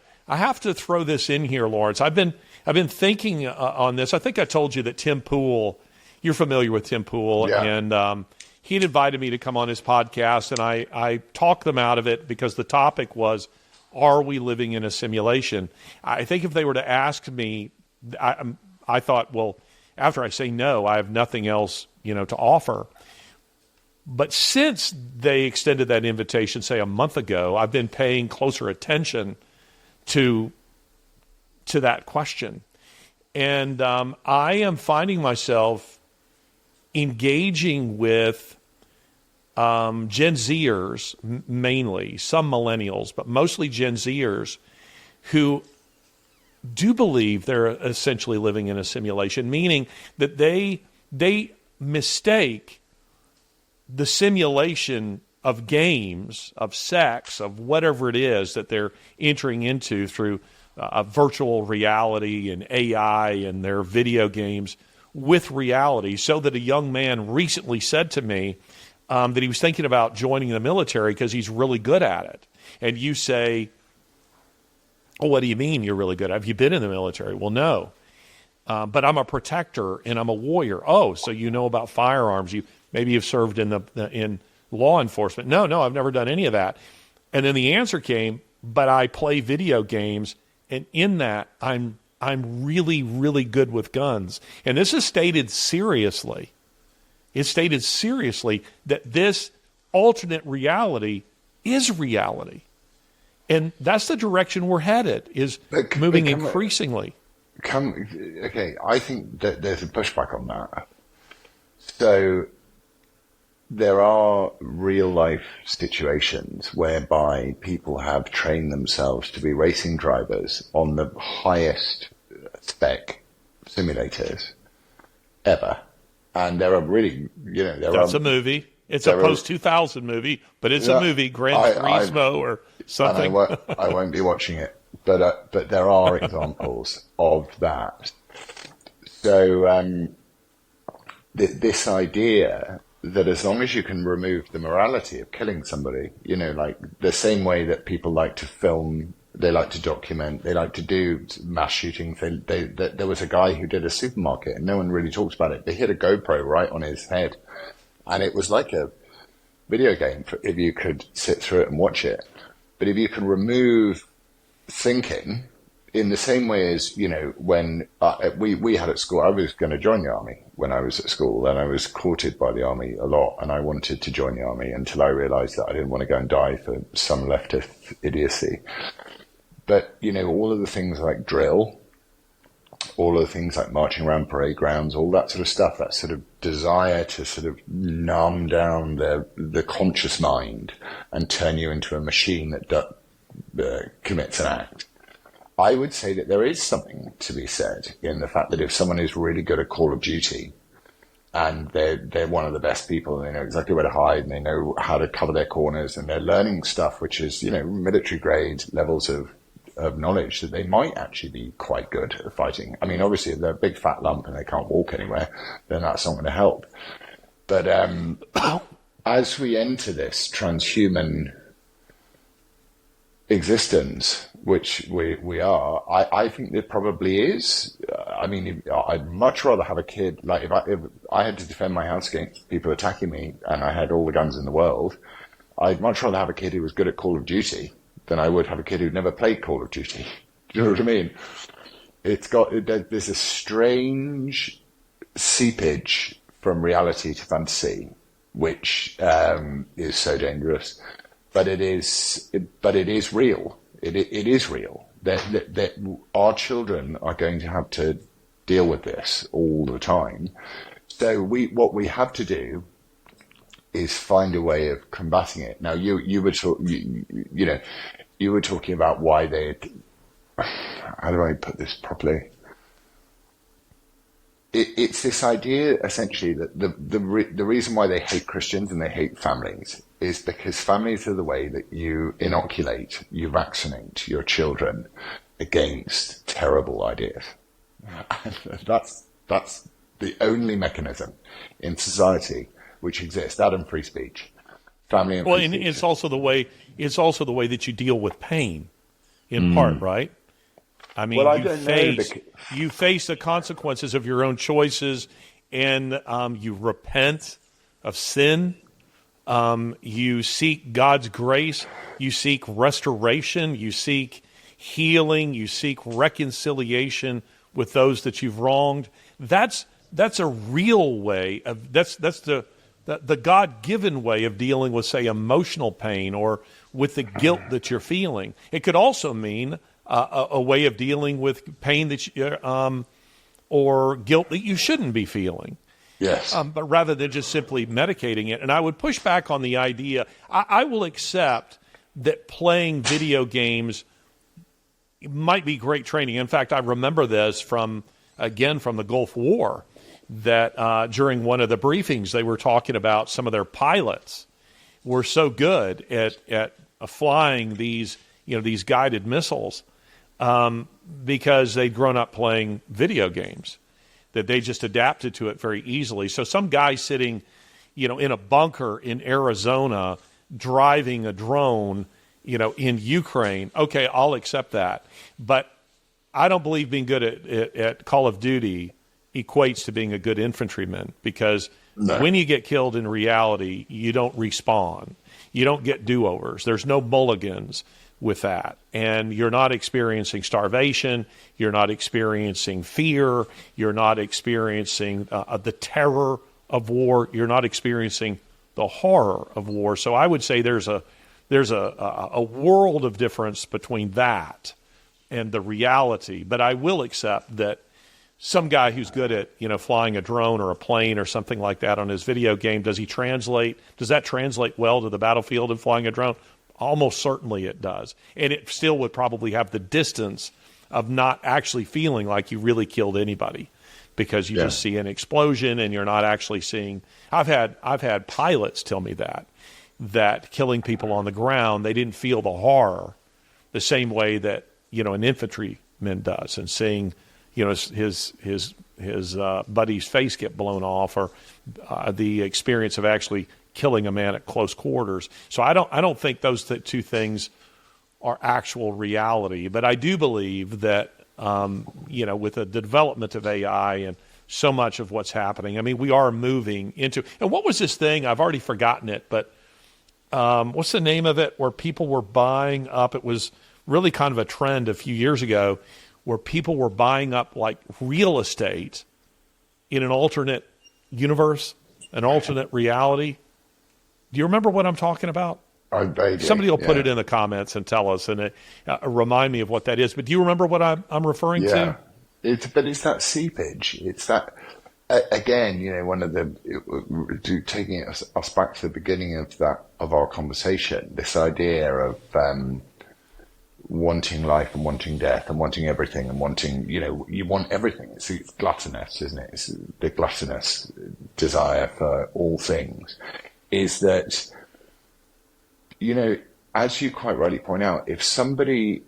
throw this in here, Laurence. I've been thinking on this. I think I told you that Tim Pool, you're familiar with Tim Pool, yeah. And he'd invited me to come on his podcast, and I talked them out of it because the topic was, are we living in a simulation? I think if they were to ask me, I thought, well, after I say no, I have nothing else, to offer. But since they extended that invitation, say a month ago, I've been paying closer attention to that question. And I am finding myself engaging with Gen Zers, mainly, some millennials, but mostly Gen Zers, who do believe they're essentially living in a simulation, meaning that they mistake the simulation of games, of sex, of whatever it is that they're entering into through virtual reality and AI and their video games with reality, so that a young man recently said to me that he was thinking about joining the military because he's really good at it. And you say, oh, what do you mean you're really good? Have you been in the military? Well, no. But I'm a protector and I'm a warrior. Oh, so you know about firearms. Maybe you've served in law enforcement. No, I've never done any of that. And then the answer came, but I play video games, and in that I'm really, really good with guns. And this is stated seriously. It's stated seriously that this alternate reality is reality. And that's the direction we're headed, is moving increasingly. Okay, I think that there's a pushback on that. So there are real life situations whereby people have trained themselves to be racing drivers on the highest spec simulators ever. And there are really, that's a movie. It's a post-2000 movie, but it's a movie, Gran Turismo or something. I won't be watching it, but there are examples of that. So this idea that as long as you can remove the morality of killing somebody, like the same way that people like to film, they like to document, they like to do mass shootings. There was a guy who did a supermarket, and no one really talks about it. They hit a GoPro right on his head. And it was like a video game if you could sit through it and watch it. But if you can remove thinking in the same way as, when we had at school, I was going to join the army when I was at school, and I was courted by the army a lot, and I wanted to join the army until I realized that I didn't want to go and die for some leftist idiocy. But, all of the things like drill, all of the things like marching around parade grounds, all that sort of stuff, that sort of desire to sort of numb down the conscious mind and turn you into a machine that commits an act. I would say that there is something to be said in the fact that if someone is really good at Call of Duty and they're one of the best people, and they know exactly where to hide, and they know how to cover their corners, and they're learning stuff which is, military grade levels of knowledge, that they might actually be quite good at fighting. I mean, obviously, if they're a big fat lump and they can't walk anywhere, then that's not going to help. But as we enter this transhuman existence, which we are, I think there probably is. I'd much rather have a kid, like if I had to defend my house against people attacking me and I had all the guns in the world, I'd much rather have a kid who was good at Call of Duty than I would have a kid who'd never played Call of Duty. Do you know what I mean? There's a strange seepage from reality to fantasy, which is so dangerous. But it is real. It is real. That our children are going to have to deal with this all the time. So what we have to do is find a way of combating it. Now, you were talking about why they. How do I put this properly? It's this idea, essentially, that the reason why they hate Christians and they hate families is because families are the way that you inoculate, you vaccinate your children against terrible ideas. That's the only mechanism in society which exists. That and free speech, family and free speech. It's also the way that you deal with pain, in part, right? I mean, you face the consequences of your own choices, and you repent of sin. You seek God's grace. You seek restoration. You seek healing. You seek reconciliation with those that you've wronged. That's a real way of that's the God-given way of dealing with, say, emotional pain or with the guilt that you're feeling. It could also mean a way of dealing with pain that or guilt that you shouldn't be feeling. Yes. But rather than just simply medicating it. And I would push back on the idea. I will accept that playing video games might be great training. In fact, I remember this from the Gulf War, that during one of the briefings they were talking about some of their pilots were so good at flying these guided missiles because they'd grown up playing video games, that they just adapted to it very easily. So some guy sitting, in a bunker in Arizona driving a drone, in Ukraine, okay, I'll accept that. But I don't believe being good at Call of Duty equates to being a good infantryman, because when you get killed in reality, you don't respawn. You don't get do-overs. There's no mulligans with that. And you're not experiencing starvation. You're not experiencing fear. You're not experiencing the terror of war. You're not experiencing the horror of war. So I would say there's a world of difference between that and the reality. But I will accept that some guy who's good at, flying a drone or a plane or something like that on his video game, does that translate well to the battlefield and flying a drone? Almost certainly it does. And it still would probably have the distance of not actually feeling like you really killed anybody, because you just see an explosion and you're not actually seeing. I've had pilots tell me that killing people on the ground, they didn't feel the horror the same way that, an infantryman does, and seeing, his buddy's face get blown off, or the experience of actually killing a man at close quarters. So I don't think those two things are actual reality. But I do believe that with the development of AI and so much of what's happening, I mean, we are moving into. And what was this thing? I've already forgotten it, but what's the name of it? Where people were buying up? It was really kind of a trend a few years ago, where people were buying up like real estate in an alternate universe, an alternate reality. Do you remember what I'm talking about? Somebody will put it in the comments and tell us, and remind me of what that is. But do you remember what I'm referring to? But it's that seepage. It's that, again, one of the, taking us back to the beginning of our conversation, this idea of wanting life and wanting death and wanting everything and wanting, you want everything. It's gluttonous, isn't it? It's the gluttonous desire for all things. Is that, as you quite rightly point out, if somebody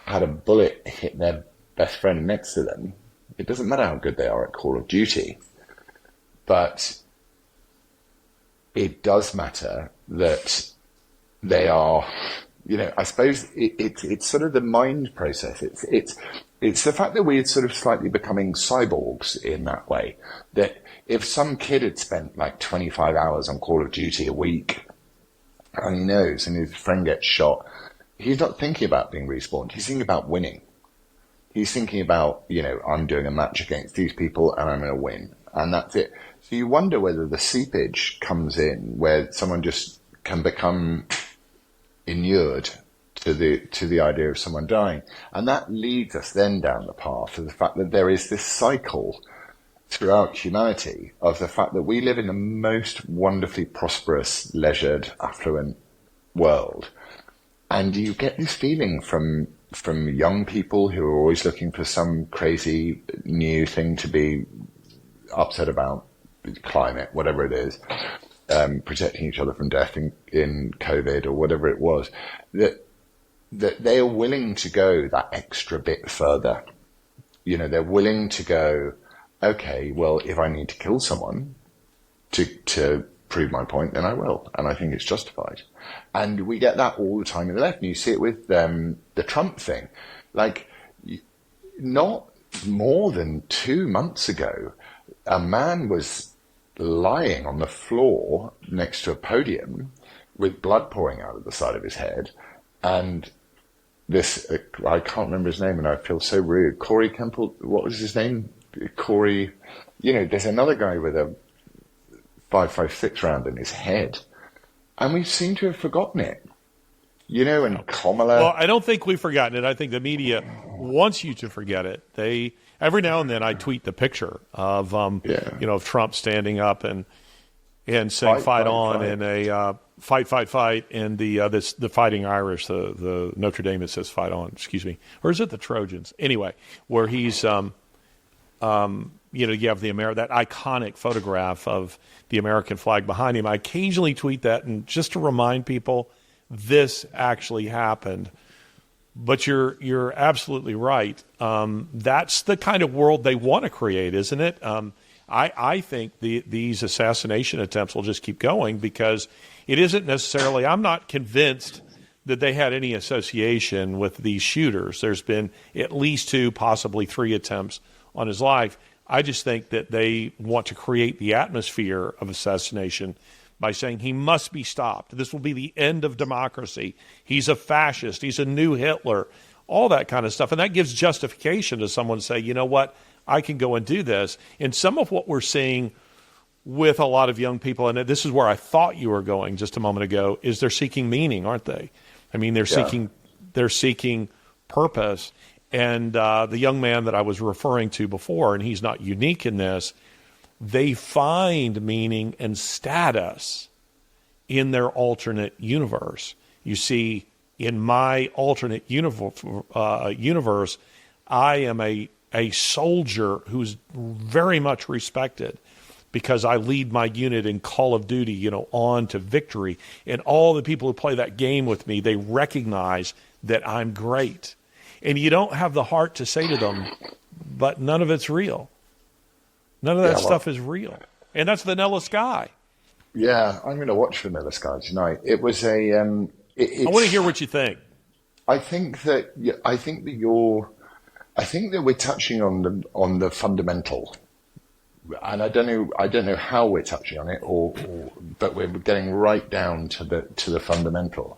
had a bullet hit their best friend next to them, it doesn't matter how good they are at Call of Duty, but it does matter that they are, I suppose it's sort of the mind process. It's the fact that we're sort of slightly becoming cyborgs in that way, that if some kid had spent like 25 hours on Call of Duty a week, and he knows, and his friend gets shot, he's not thinking about being respawned. He's thinking about winning. He's thinking about, I'm doing a match against these people and I'm going to win. And that's it. So you wonder whether the seepage comes in, where someone just can become inured to the idea of someone dying. And that leads us then down the path of the fact that there is this cycle throughout humanity of the fact that we live in the most wonderfully prosperous, leisured, affluent world. And you get this feeling from young people who are always looking for some crazy new thing to be upset about, climate, whatever it is, protecting each other from death in COVID or whatever it was, that they are willing to go that extra bit further. They're willing to go, okay, well, if I need to kill someone to prove my point, then I will. And I think it's justified. And we get that all the time in the left. And you see it with the Trump thing. Like, not more than 2 months ago, a man was lying on the floor next to a podium with blood pouring out of the side of his head. And this, I can't remember his name, and I feel so rude. Corey Kemple, what was his name? Corey, there's another guy with a 5.56 round in his head, and we seem to have forgotten it. And Kamala. Well, I don't think we've forgotten it. I think the media wants you to forget it. Every now and then I tweet the picture of of Trump standing up and saying fight on in a fight, fight, fight, and the Fighting Irish, the Notre Dame that says "fight on." Excuse me, or is it the Trojans? Anyway, where he's you have that iconic photograph of the American flag behind him. I occasionally tweet that, and just to remind people, this actually happened. But you're absolutely right. That's the kind of world they want to create, isn't it? I think these assassination attempts will just keep going because it isn't necessarily. I'm not convinced that they had any association with these shooters. There's been at least 2, possibly 3 attempts on his life. I just think that they want to create the atmosphere of assassination by saying he must be stopped. This will be the end of democracy. He's a fascist. He's a new Hitler. All that kind of stuff. And that gives justification to someone to say, you know what, I can go and do this. And some of what we're seeing with a lot of young people, and this is where I thought you were going just a moment ago, is they're seeking meaning, aren't they? I mean, they're seeking purpose. And the young man that I was referring to before, and he's not unique in this, they find meaning and status in their alternate universe. You see, in my alternate universe, I am a soldier who's very much respected because I lead my unit in Call of Duty, on to victory. And all the people who play that game with me, they recognize that I'm great. And you don't have the heart to say to them, but none of it's real. None of that stuff is real. And that's Vanilla Sky. Yeah, I'm going to watch Vanilla Sky tonight. It was a... I want to hear what you think. I think that we're touching on the fundamental, and I don't know how we're touching on it, but we're getting right down to the fundamental,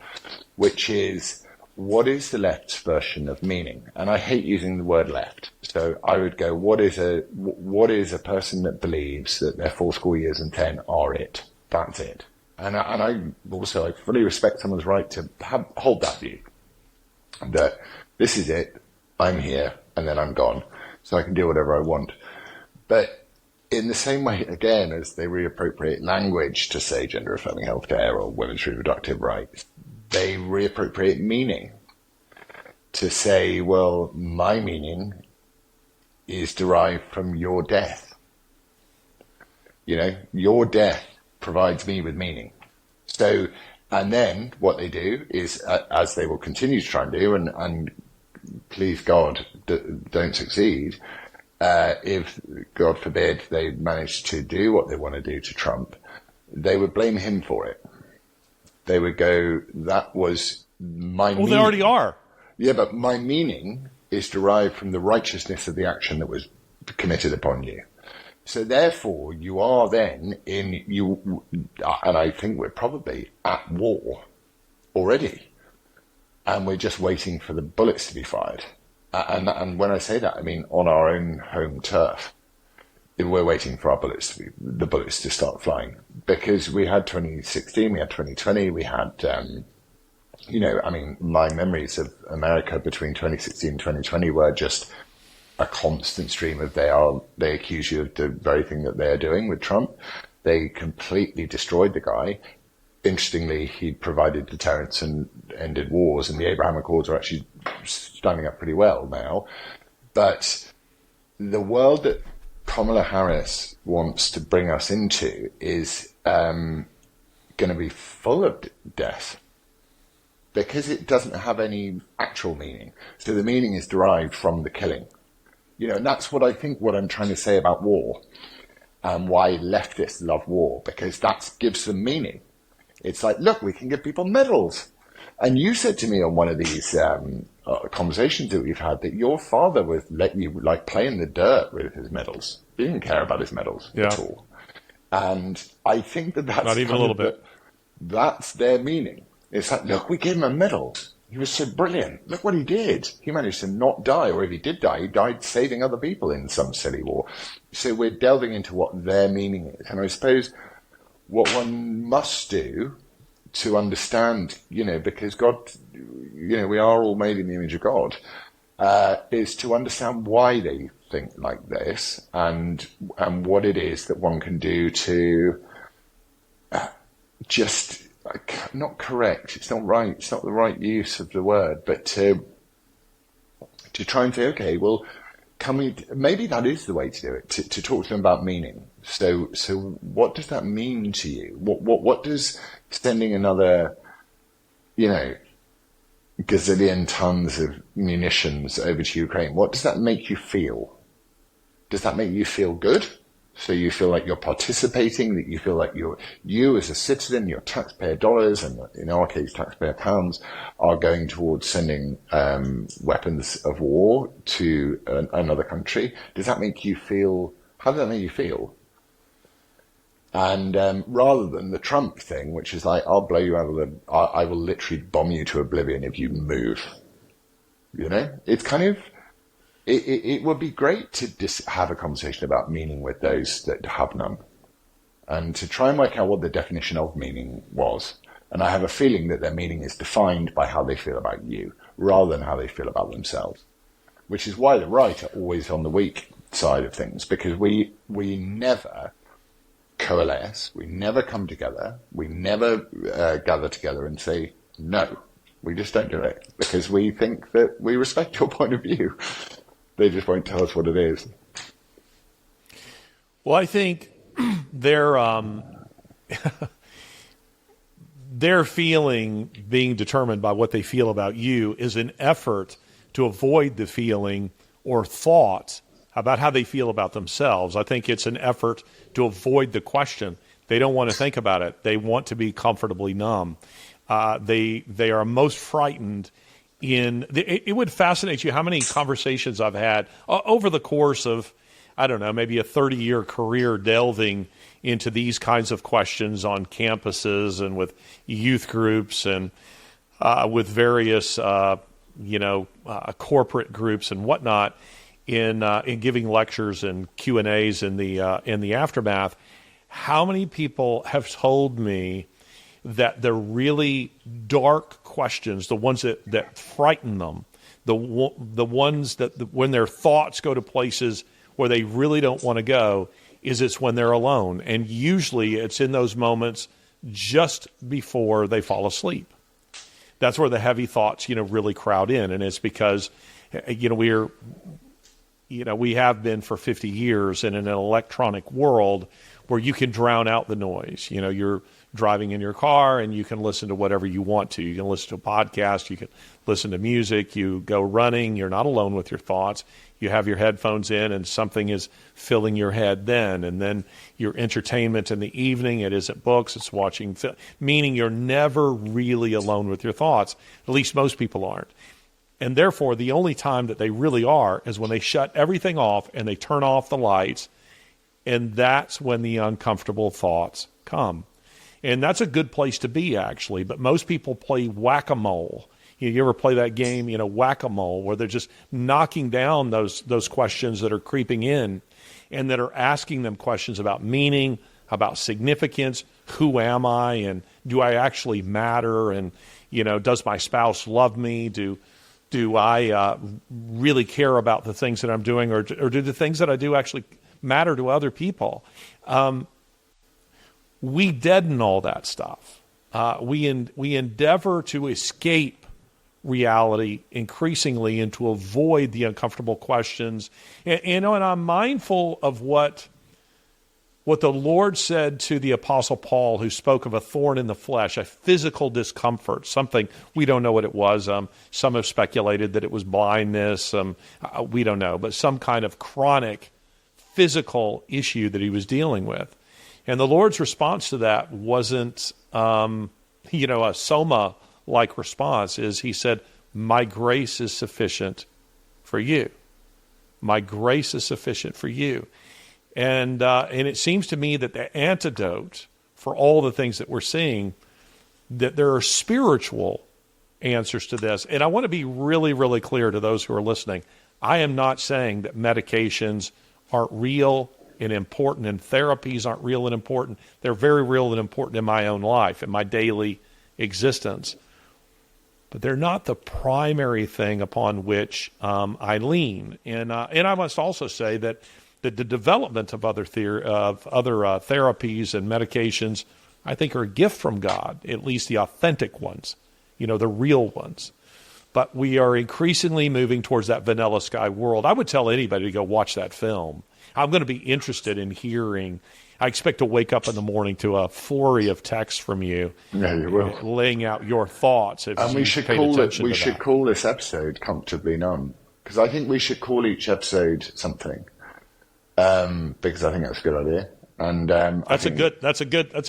which is what is the left's version of meaning? And I hate using the word left, so I would go, what is a person that believes that their 4 school years and 10 are it? That's it. And I fully respect someone's right to hold that view, that this is it, I'm here, and then I'm gone, so I can do whatever I want. But in the same way, again, as they reappropriate language to say gender-affirming healthcare or women's reproductive rights, they reappropriate meaning to say, well, my meaning is derived from your death. Your death provides me with meaning. So, and then what they do is, as they will continue to try and do, and please God, don't succeed, if, God forbid, they manage to do what they want to do to Trump, they would blame him for it. They would go, that was my meaning. Well, they already are. Yeah, but my meaning is derived from the righteousness of the action that was committed upon you. So therefore, you are then and I think we're probably at war already. And we're just waiting for the bullets to be fired. And when I say that, I mean on our own home turf. We're waiting for the bullets to start flying. Because we had 2016, we had 2020, we had, my memories of America between 2016 and 2020 were just a constant stream of they accuse you of the very thing that they're doing with Trump. They completely destroyed the guy. Interestingly, he provided deterrence and ended wars, and the Abraham Accords are actually standing up pretty well now. But the world that Kamala Harris wants to bring us into is going to be full of death because it doesn't have any actual meaning. So the meaning is derived from the killing. And that's what I'm trying to say about war and why leftists love war, because that gives them meaning. It's like, look, we can give people medals. And you said to me on one of these conversations that we've had that your father was letting you play in the dirt with his medals. He didn't care about his medals at all. And I think that's not even a little bit. That's their meaning. It's like, look, we gave him a medal. He was so brilliant. Look what he did. He managed to not die, or if he did die, he died saving other people in some silly war. So we're delving into what their meaning is. And I suppose what one must do to understand, because God, we are all made in the image of God, is to understand why they think like this and what it is that one can do to just not correct. It's not right. It's not the right use of the word. But to try and say, okay, well, can we? Maybe that is the way to do it. To talk to them about meaning. So what does that mean to you? What does sending another, gazillion tons of munitions over to Ukraine? What does that make you feel? Does that make you feel good? So you feel like you're participating, that you feel like you as a citizen, your taxpayer dollars, and in our case, taxpayer pounds, are going towards sending weapons of war to another country. Does that make you feel, how does that make you feel? And rather than the Trump thing, which is like, I'll blow you out of I will literally bomb you to oblivion if you move. It's kind of, it would be great to just have a conversation about meaning with those that have none, and to try and work out what the definition of meaning was. And I have a feeling that their meaning is defined by how they feel about you, rather than how they feel about themselves, which is why the right are always on the weak side of things, because we never coalesce, we never come together, we never gather together and say, no, we just don't do it, because we think that we respect your point of view. They just won't tell us what it is. Well, I think their feeling being determined by what they feel about you is an effort to avoid the feeling or thought about how they feel about themselves. I think it's an effort to avoid the question. They don't want to think about it. They want to be comfortably numb. They are most frightened it would fascinate you how many conversations I've had over the course of, I don't know, maybe a 30-year career delving into these kinds of questions on campuses and with youth groups and with various, corporate groups and whatnot in giving lectures and Q&As in the aftermath. How many people have told me that the really dark questions, the ones that frighten them, the ones that when their thoughts go to places where they really don't want to go, it's when they're alone. And usually it's in those moments just before they fall asleep. That's where the heavy thoughts, really crowd in. And it's because, we have been for 50 years in an electronic world where you can drown out the noise. You're driving in your car and you can listen to whatever you want to. You can listen to a podcast, you can listen to music, you go running, you're not alone with your thoughts. You have your headphones in and something is filling your head then. And then your entertainment in the evening, it isn't books, it's watching film, meaning you're never really alone with your thoughts. At least most people aren't. And therefore, the only time that they really are is when they shut everything off and they turn off the lights, and that's when the uncomfortable thoughts come. And that's a good place to be, actually. But most people play whack-a-mole. You ever play that game, whack-a-mole, where they're just knocking down those questions that are creeping in and that are asking them questions about meaning, about significance, who am I, and do I actually matter, and, does my spouse love me, do I really care about the things that I'm doing, or do the things that I do actually matter to other people? We deaden all that stuff. We endeavor to escape reality increasingly and to avoid the uncomfortable questions. And I'm mindful of what the Lord said to the Apostle Paul, who spoke of a thorn in the flesh, a physical discomfort, something we don't know what it was. Some have speculated that it was blindness. We don't know, but some kind of chronic physical issue that he was dealing with. And the Lord's response to that wasn't, a soma-like response. He said, my grace is sufficient for you. My grace is sufficient for you. And it seems to me that the antidote for all the things that we're seeing, that there are spiritual answers to this. And I want to be really, really clear to those who are listening. I am not saying that medications aren't real and important, and therapies aren't real and important. They're very real and important in my own life, in my daily existence. But they're not the primary thing upon which I lean. And I must also say that the development of other therapies and medications I think are a gift from God, at least the authentic ones, the real ones. But we are increasingly moving towards that vanilla sky world. I would tell anybody to go watch that film. I'm going to be interested in hearing. I expect to wake up in the morning to a flurry of texts from you. Yeah, you will. Laying out your thoughts. And we should call this episode Comfortably Numb, because I think we should call each episode something. Because I think that's a good idea. And that's a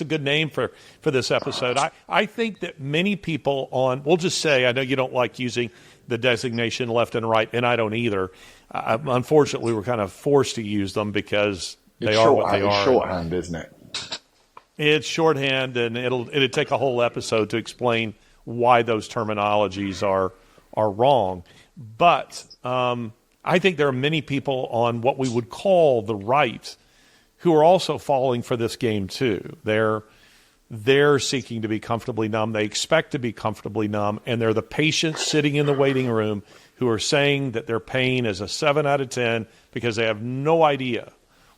good name for this episode. I think that many people we'll just say, I know you don't like using the designation left and right, and I don't either. Unfortunately, we're kind of forced to use them because they are what they are. It's shorthand, isn't it? It's shorthand, and it'd take a whole episode to explain why those terminologies are wrong. But I think there are many people on what we would call the right who are also falling for this game too. They're seeking to be comfortably numb. They expect to be comfortably numb, and they're the patients sitting in the waiting room who are saying that their pain is a 7 out of 10 because they have no idea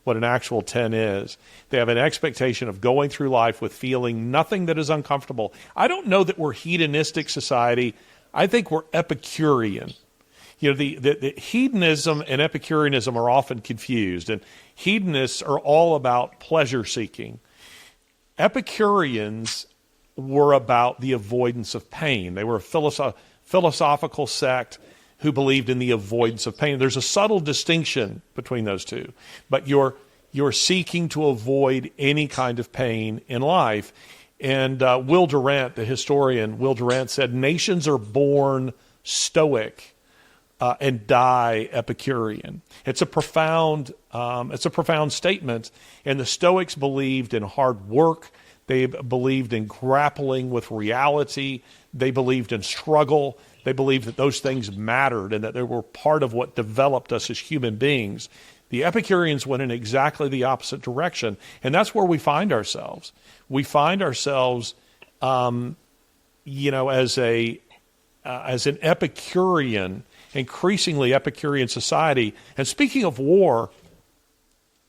what an actual 10 is. They have an expectation of going through life with feeling nothing that is uncomfortable. I don't know that we're hedonistic society. I think we're Epicurean. The hedonism and Epicureanism are often confused, and hedonists are all about pleasure seeking. Epicureans were about the avoidance of pain. They were a philosophical sect who believed in the avoidance of pain. There's a subtle distinction between those two, but you're seeking to avoid any kind of pain in life. And Will Durant, the historian, Will Durant said, nations are born stoic and die Epicurean. It's a profound statement. And the Stoics believed in hard work. They believed in grappling with reality. They believed in struggle. They believed that those things mattered and that they were part of what developed us as human beings. The Epicureans went in exactly the opposite direction, and that's where we find ourselves. We find ourselves, as an Epicurean, increasingly Epicurean society. And speaking of war,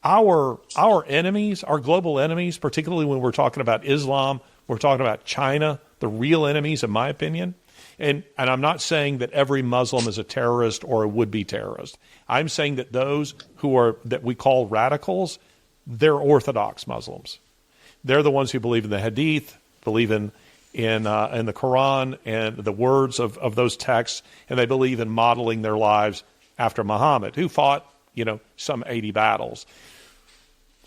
our enemies, our global enemies, particularly when we're talking about Islam, we're talking about China, the real enemies, in my opinion. And I'm not saying that every Muslim is a terrorist or a would-be terrorist. I'm saying that those that we call radicals, they're Orthodox Muslims. They're the ones who believe in the Hadith, believe in the Quran and the words of those texts, and they believe in modeling their lives after Muhammad, who fought, some 80 battles.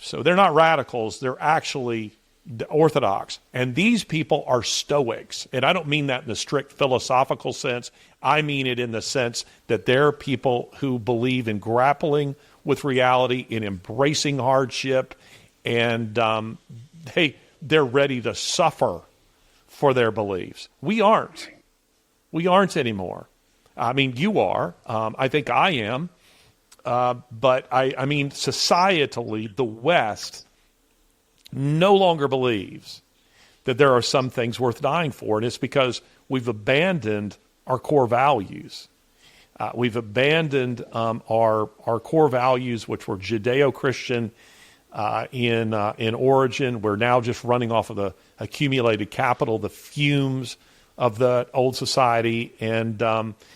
So they're not radicals, they're actually Orthodox. And these people are Stoics. And I don't mean that in the strict philosophical sense. I mean it in the sense that they're people who believe in grappling with reality, in embracing hardship, and they're ready to suffer for their beliefs. We aren't. We aren't anymore. I mean, you are. I think I am. But I mean, societally, the West no longer believes that there are some things worth dying for, and it's because we've abandoned our core values. We've abandoned our core values, which were Judeo-Christian in origin. We're now just running off of the accumulated capital, the fumes of the old society. And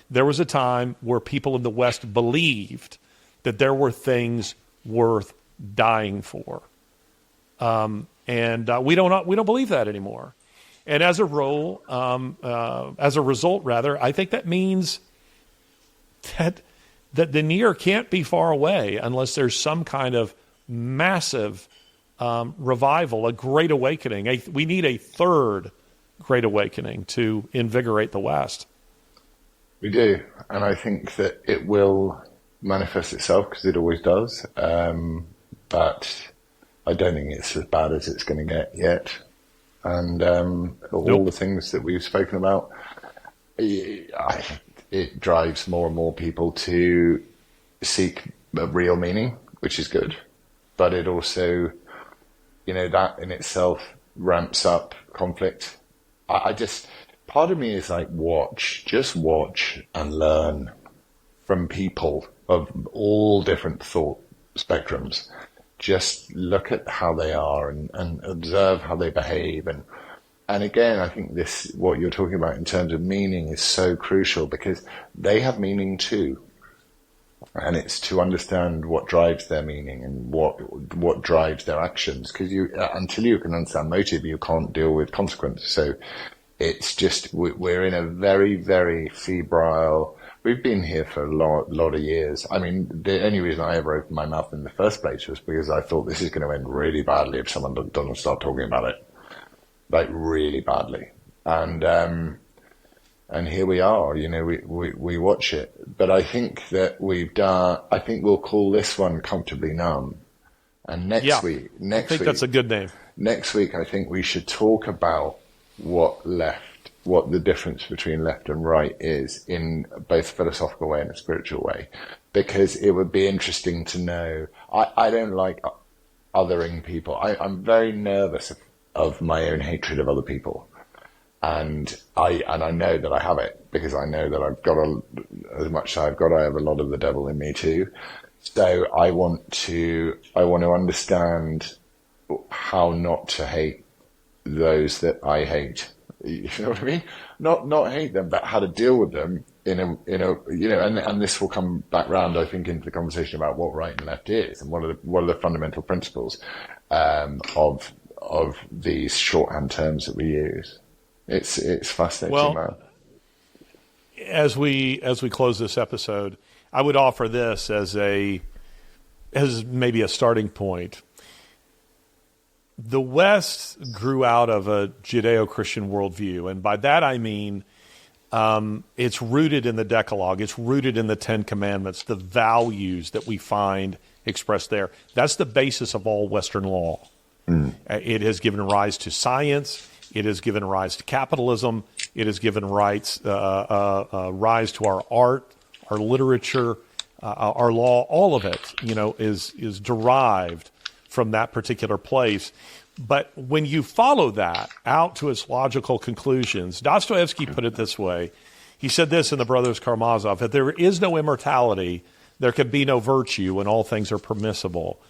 there was a time where people in the West believed that there were things worth dying for. And we don't believe that anymore. And as a result, I think that means that the near can't be far away unless there's some kind of massive revival, a great awakening. We need a third great awakening to invigorate the West. We do, and I think that it will manifest itself because it always does. But I don't think it's as bad as it's going to get yet. And all the things that we've spoken about, it drives more and more people to seek a real meaning, which is good. But it also, that in itself ramps up conflict. Part of me is like, just watch and learn from people of all different thought spectrums. just look at how they are and observe how they behave. And again, I think what you're talking about in terms of meaning is so crucial, because they have meaning too. And it's to understand what drives their meaning and what drives their actions. Because until you can understand motive, you can't deal with consequence. So it's just, we're in a very, very febrile. We've been here for a lot of years. I mean, the only reason I ever opened my mouth in the first place was because I thought this is going to end really badly if someone doesn't start talking about it, like really badly. And here we are. We watch it. But I think that I think we'll call this one comfortably numb. And next week, that's a good name. Next week, I think we should talk about what the difference between left and right is in both a philosophical way and a spiritual way, because it would be interesting to know. I don't like othering people. I'm very nervous of my own hatred of other people. And I know that I have it, because I know that I've got as much as I've got, I have a lot of the devil in me too. So I want to understand how not to hate those that I hate. You know what I mean? Not hate them, but how to deal with them and this will come back round, I think, into the conversation about what right and left is, and what are the fundamental principles of these shorthand terms that we use. It's fascinating, well, man. As we close this episode, I would offer this as maybe a starting point. The West grew out of a Judeo-Christian worldview, and by that I mean it's rooted in the Decalogue, it's rooted in the Ten Commandments, the values that we find expressed there. That's the basis of all Western law. It has given rise to science. It has given rise to capitalism. It has given rise to our art, our literature, our law. All of it, is derived from that particular place. But when you follow that out to its logical conclusions, Dostoevsky put it this way. He said this in The Brothers Karamazov: if there is no immortality, there can be no virtue, and all things are permissible.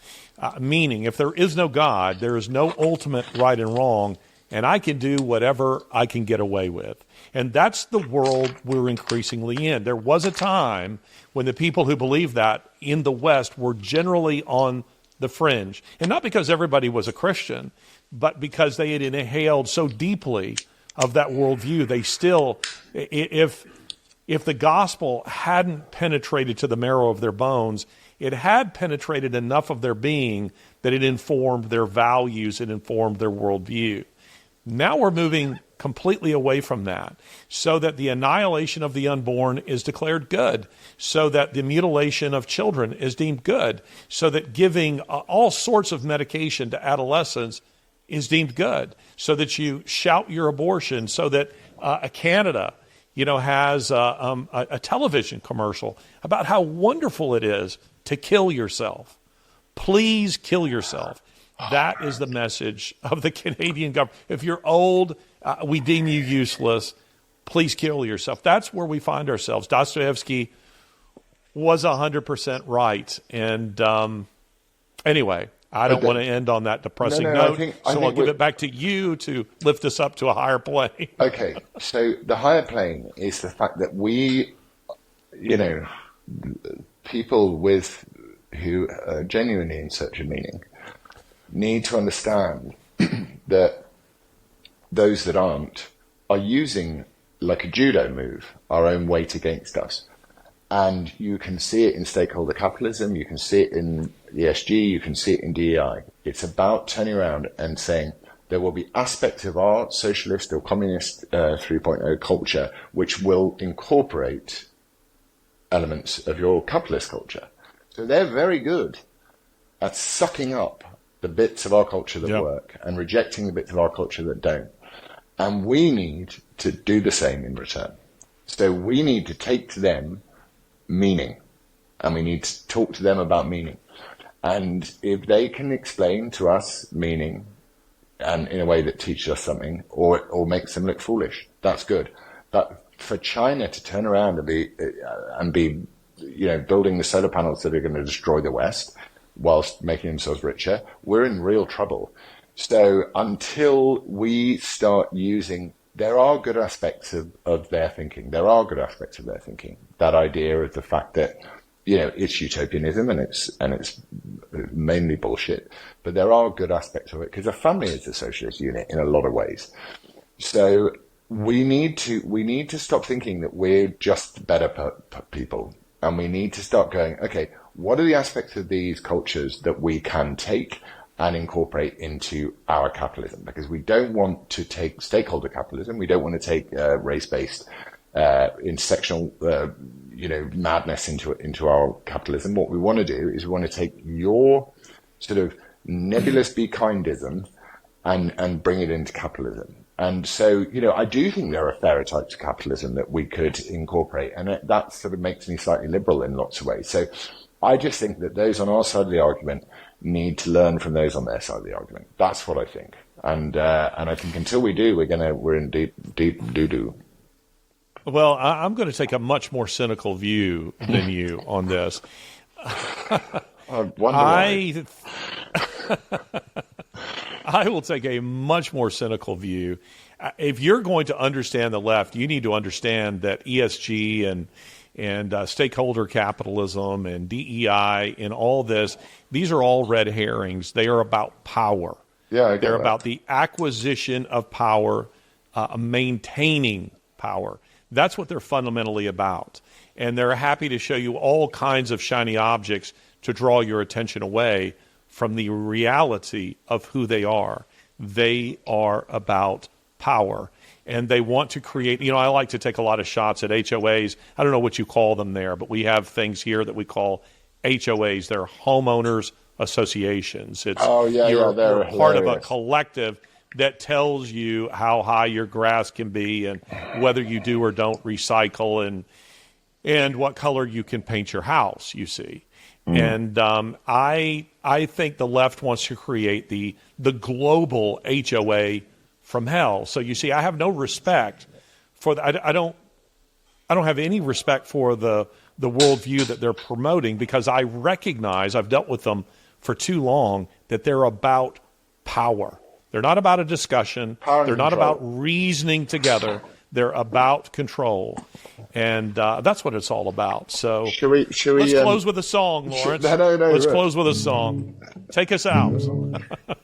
Meaning, if there is no God, there is no ultimate right and wrong, and I can do whatever I can get away with. And that's the world we're increasingly in. There was a time when the people who believed that in the West were generally on the fringe. And not because everybody was a Christian, but because they had inhaled so deeply of that worldview. They still, if the gospel hadn't penetrated to the marrow of their bones, it had penetrated enough of their being that it informed their values, it informed their worldview. Now we're moving completely away from that, so that the annihilation of the unborn is declared good, so that the mutilation of children is deemed good, so that giving all sorts of medication to adolescents is deemed good, so that you shout your abortion, so that Canada, has a television commercial about how wonderful it is to kill yourself. Please kill yourself. That is the message of the Canadian government. If you're old, we deem you useless. Please kill yourself. That's where we find ourselves. Dostoevsky was 100% right. And anyway, I don't want to end on that depressing note, so I'll give it back to you to lift us up to a higher plane. Okay, so the higher plane is the fact that we, people who are genuinely in search of meaning need to understand that those that aren't are using, like a judo move, our own weight against us. And you can see it in stakeholder capitalism, you can see it in ESG, you can see it in DEI. It's about turning around and saying there will be aspects of our socialist or communist 3.0 culture which will incorporate elements of your capitalist culture. So they're very good at sucking up the bits of our culture that work and rejecting the bits of our culture that don't. And we need to do the same in return. So we need to take to them meaning, and we need to talk to them about meaning. And if they can explain to us meaning, and in a way that teaches us something, or makes them look foolish, that's good. But for China to turn around and be building the solar panels that are going to destroy the West, whilst making themselves richer, we're in real trouble. So until we start using, there are good aspects of their thinking. There are good aspects of their thinking. That idea of the fact that, it's utopianism and it's mainly bullshit, but there are good aspects of it because a family is a socialist unit in a lot of ways. So we need to stop thinking that we're just better people, and we need to start going, okay, what are the aspects of these cultures that we can take and incorporate into our capitalism? Because we don't want to take stakeholder capitalism. We don't want to take race-based, intersectional, madness into our capitalism. What we want to do is we want to take your sort of nebulous be kindism and bring it into capitalism. And so, I do think there are fairer types of capitalism that we could incorporate, and that sort of makes me slightly liberal in lots of ways. So I just think that those on our side of the argument need to learn from those on their side of the argument. That's what I think. And I think until we do, we're in deep doo-doo. Well, I'm going to take a much more cynical view than you on this. I wonder why. I will take a much more cynical view. If you're going to understand the left, you need to understand that ESG and stakeholder capitalism and DEI and all this, these are all red herrings. They are about power. Yeah, I get They're that. about the acquisition of power, maintaining power. That's what they're fundamentally about. And they're happy to show you all kinds of shiny objects to draw your attention away from the reality of who they are. They are about power. And they want to create, I like to take a lot of shots at HOAs. I don't know what you call them there, but we have things here that we call HOAs. They're homeowners associations. It's they're part of a hilarious. collective that tells you how high your grass can be and whether you do or don't recycle and what color you can paint your house, you see. And I think the left wants to create the global HOA from hell. So you see, I have no respect for I don't have any respect for the worldview that they're promoting, because I recognize, I've dealt with them for too long, that they're about power. They're not about a discussion. Power and They're not control. about reasoning together. They're about control. And that's what it's all about. So Should we let's close with a song, Laurence. No, Let's right. close with a song. Take us out.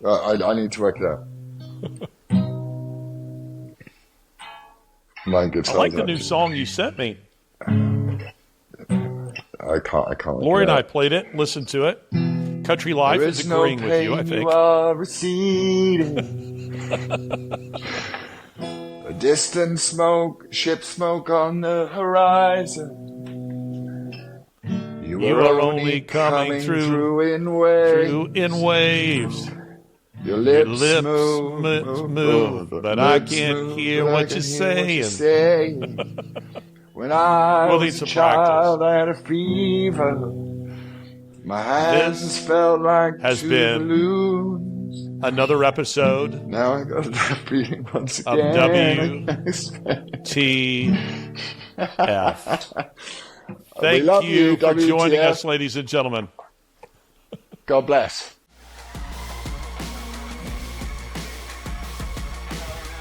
I need to work it out. My good I like the new song you sent me. I can't. Lori and I played it, listened to it. Country Life There is is no agreeing with you, I pain think. you are receding. A distant ship smoke on the horizon. You are only coming through in waves. Your lips move, but I can't hear what you're saying. When I We'll need was a some child, I had a fever. My hands This felt like has two been balloons. Another episode Now I got that feeling once of again. WTF. We Thank love you for joining WTF. us, ladies and gentlemen. God bless.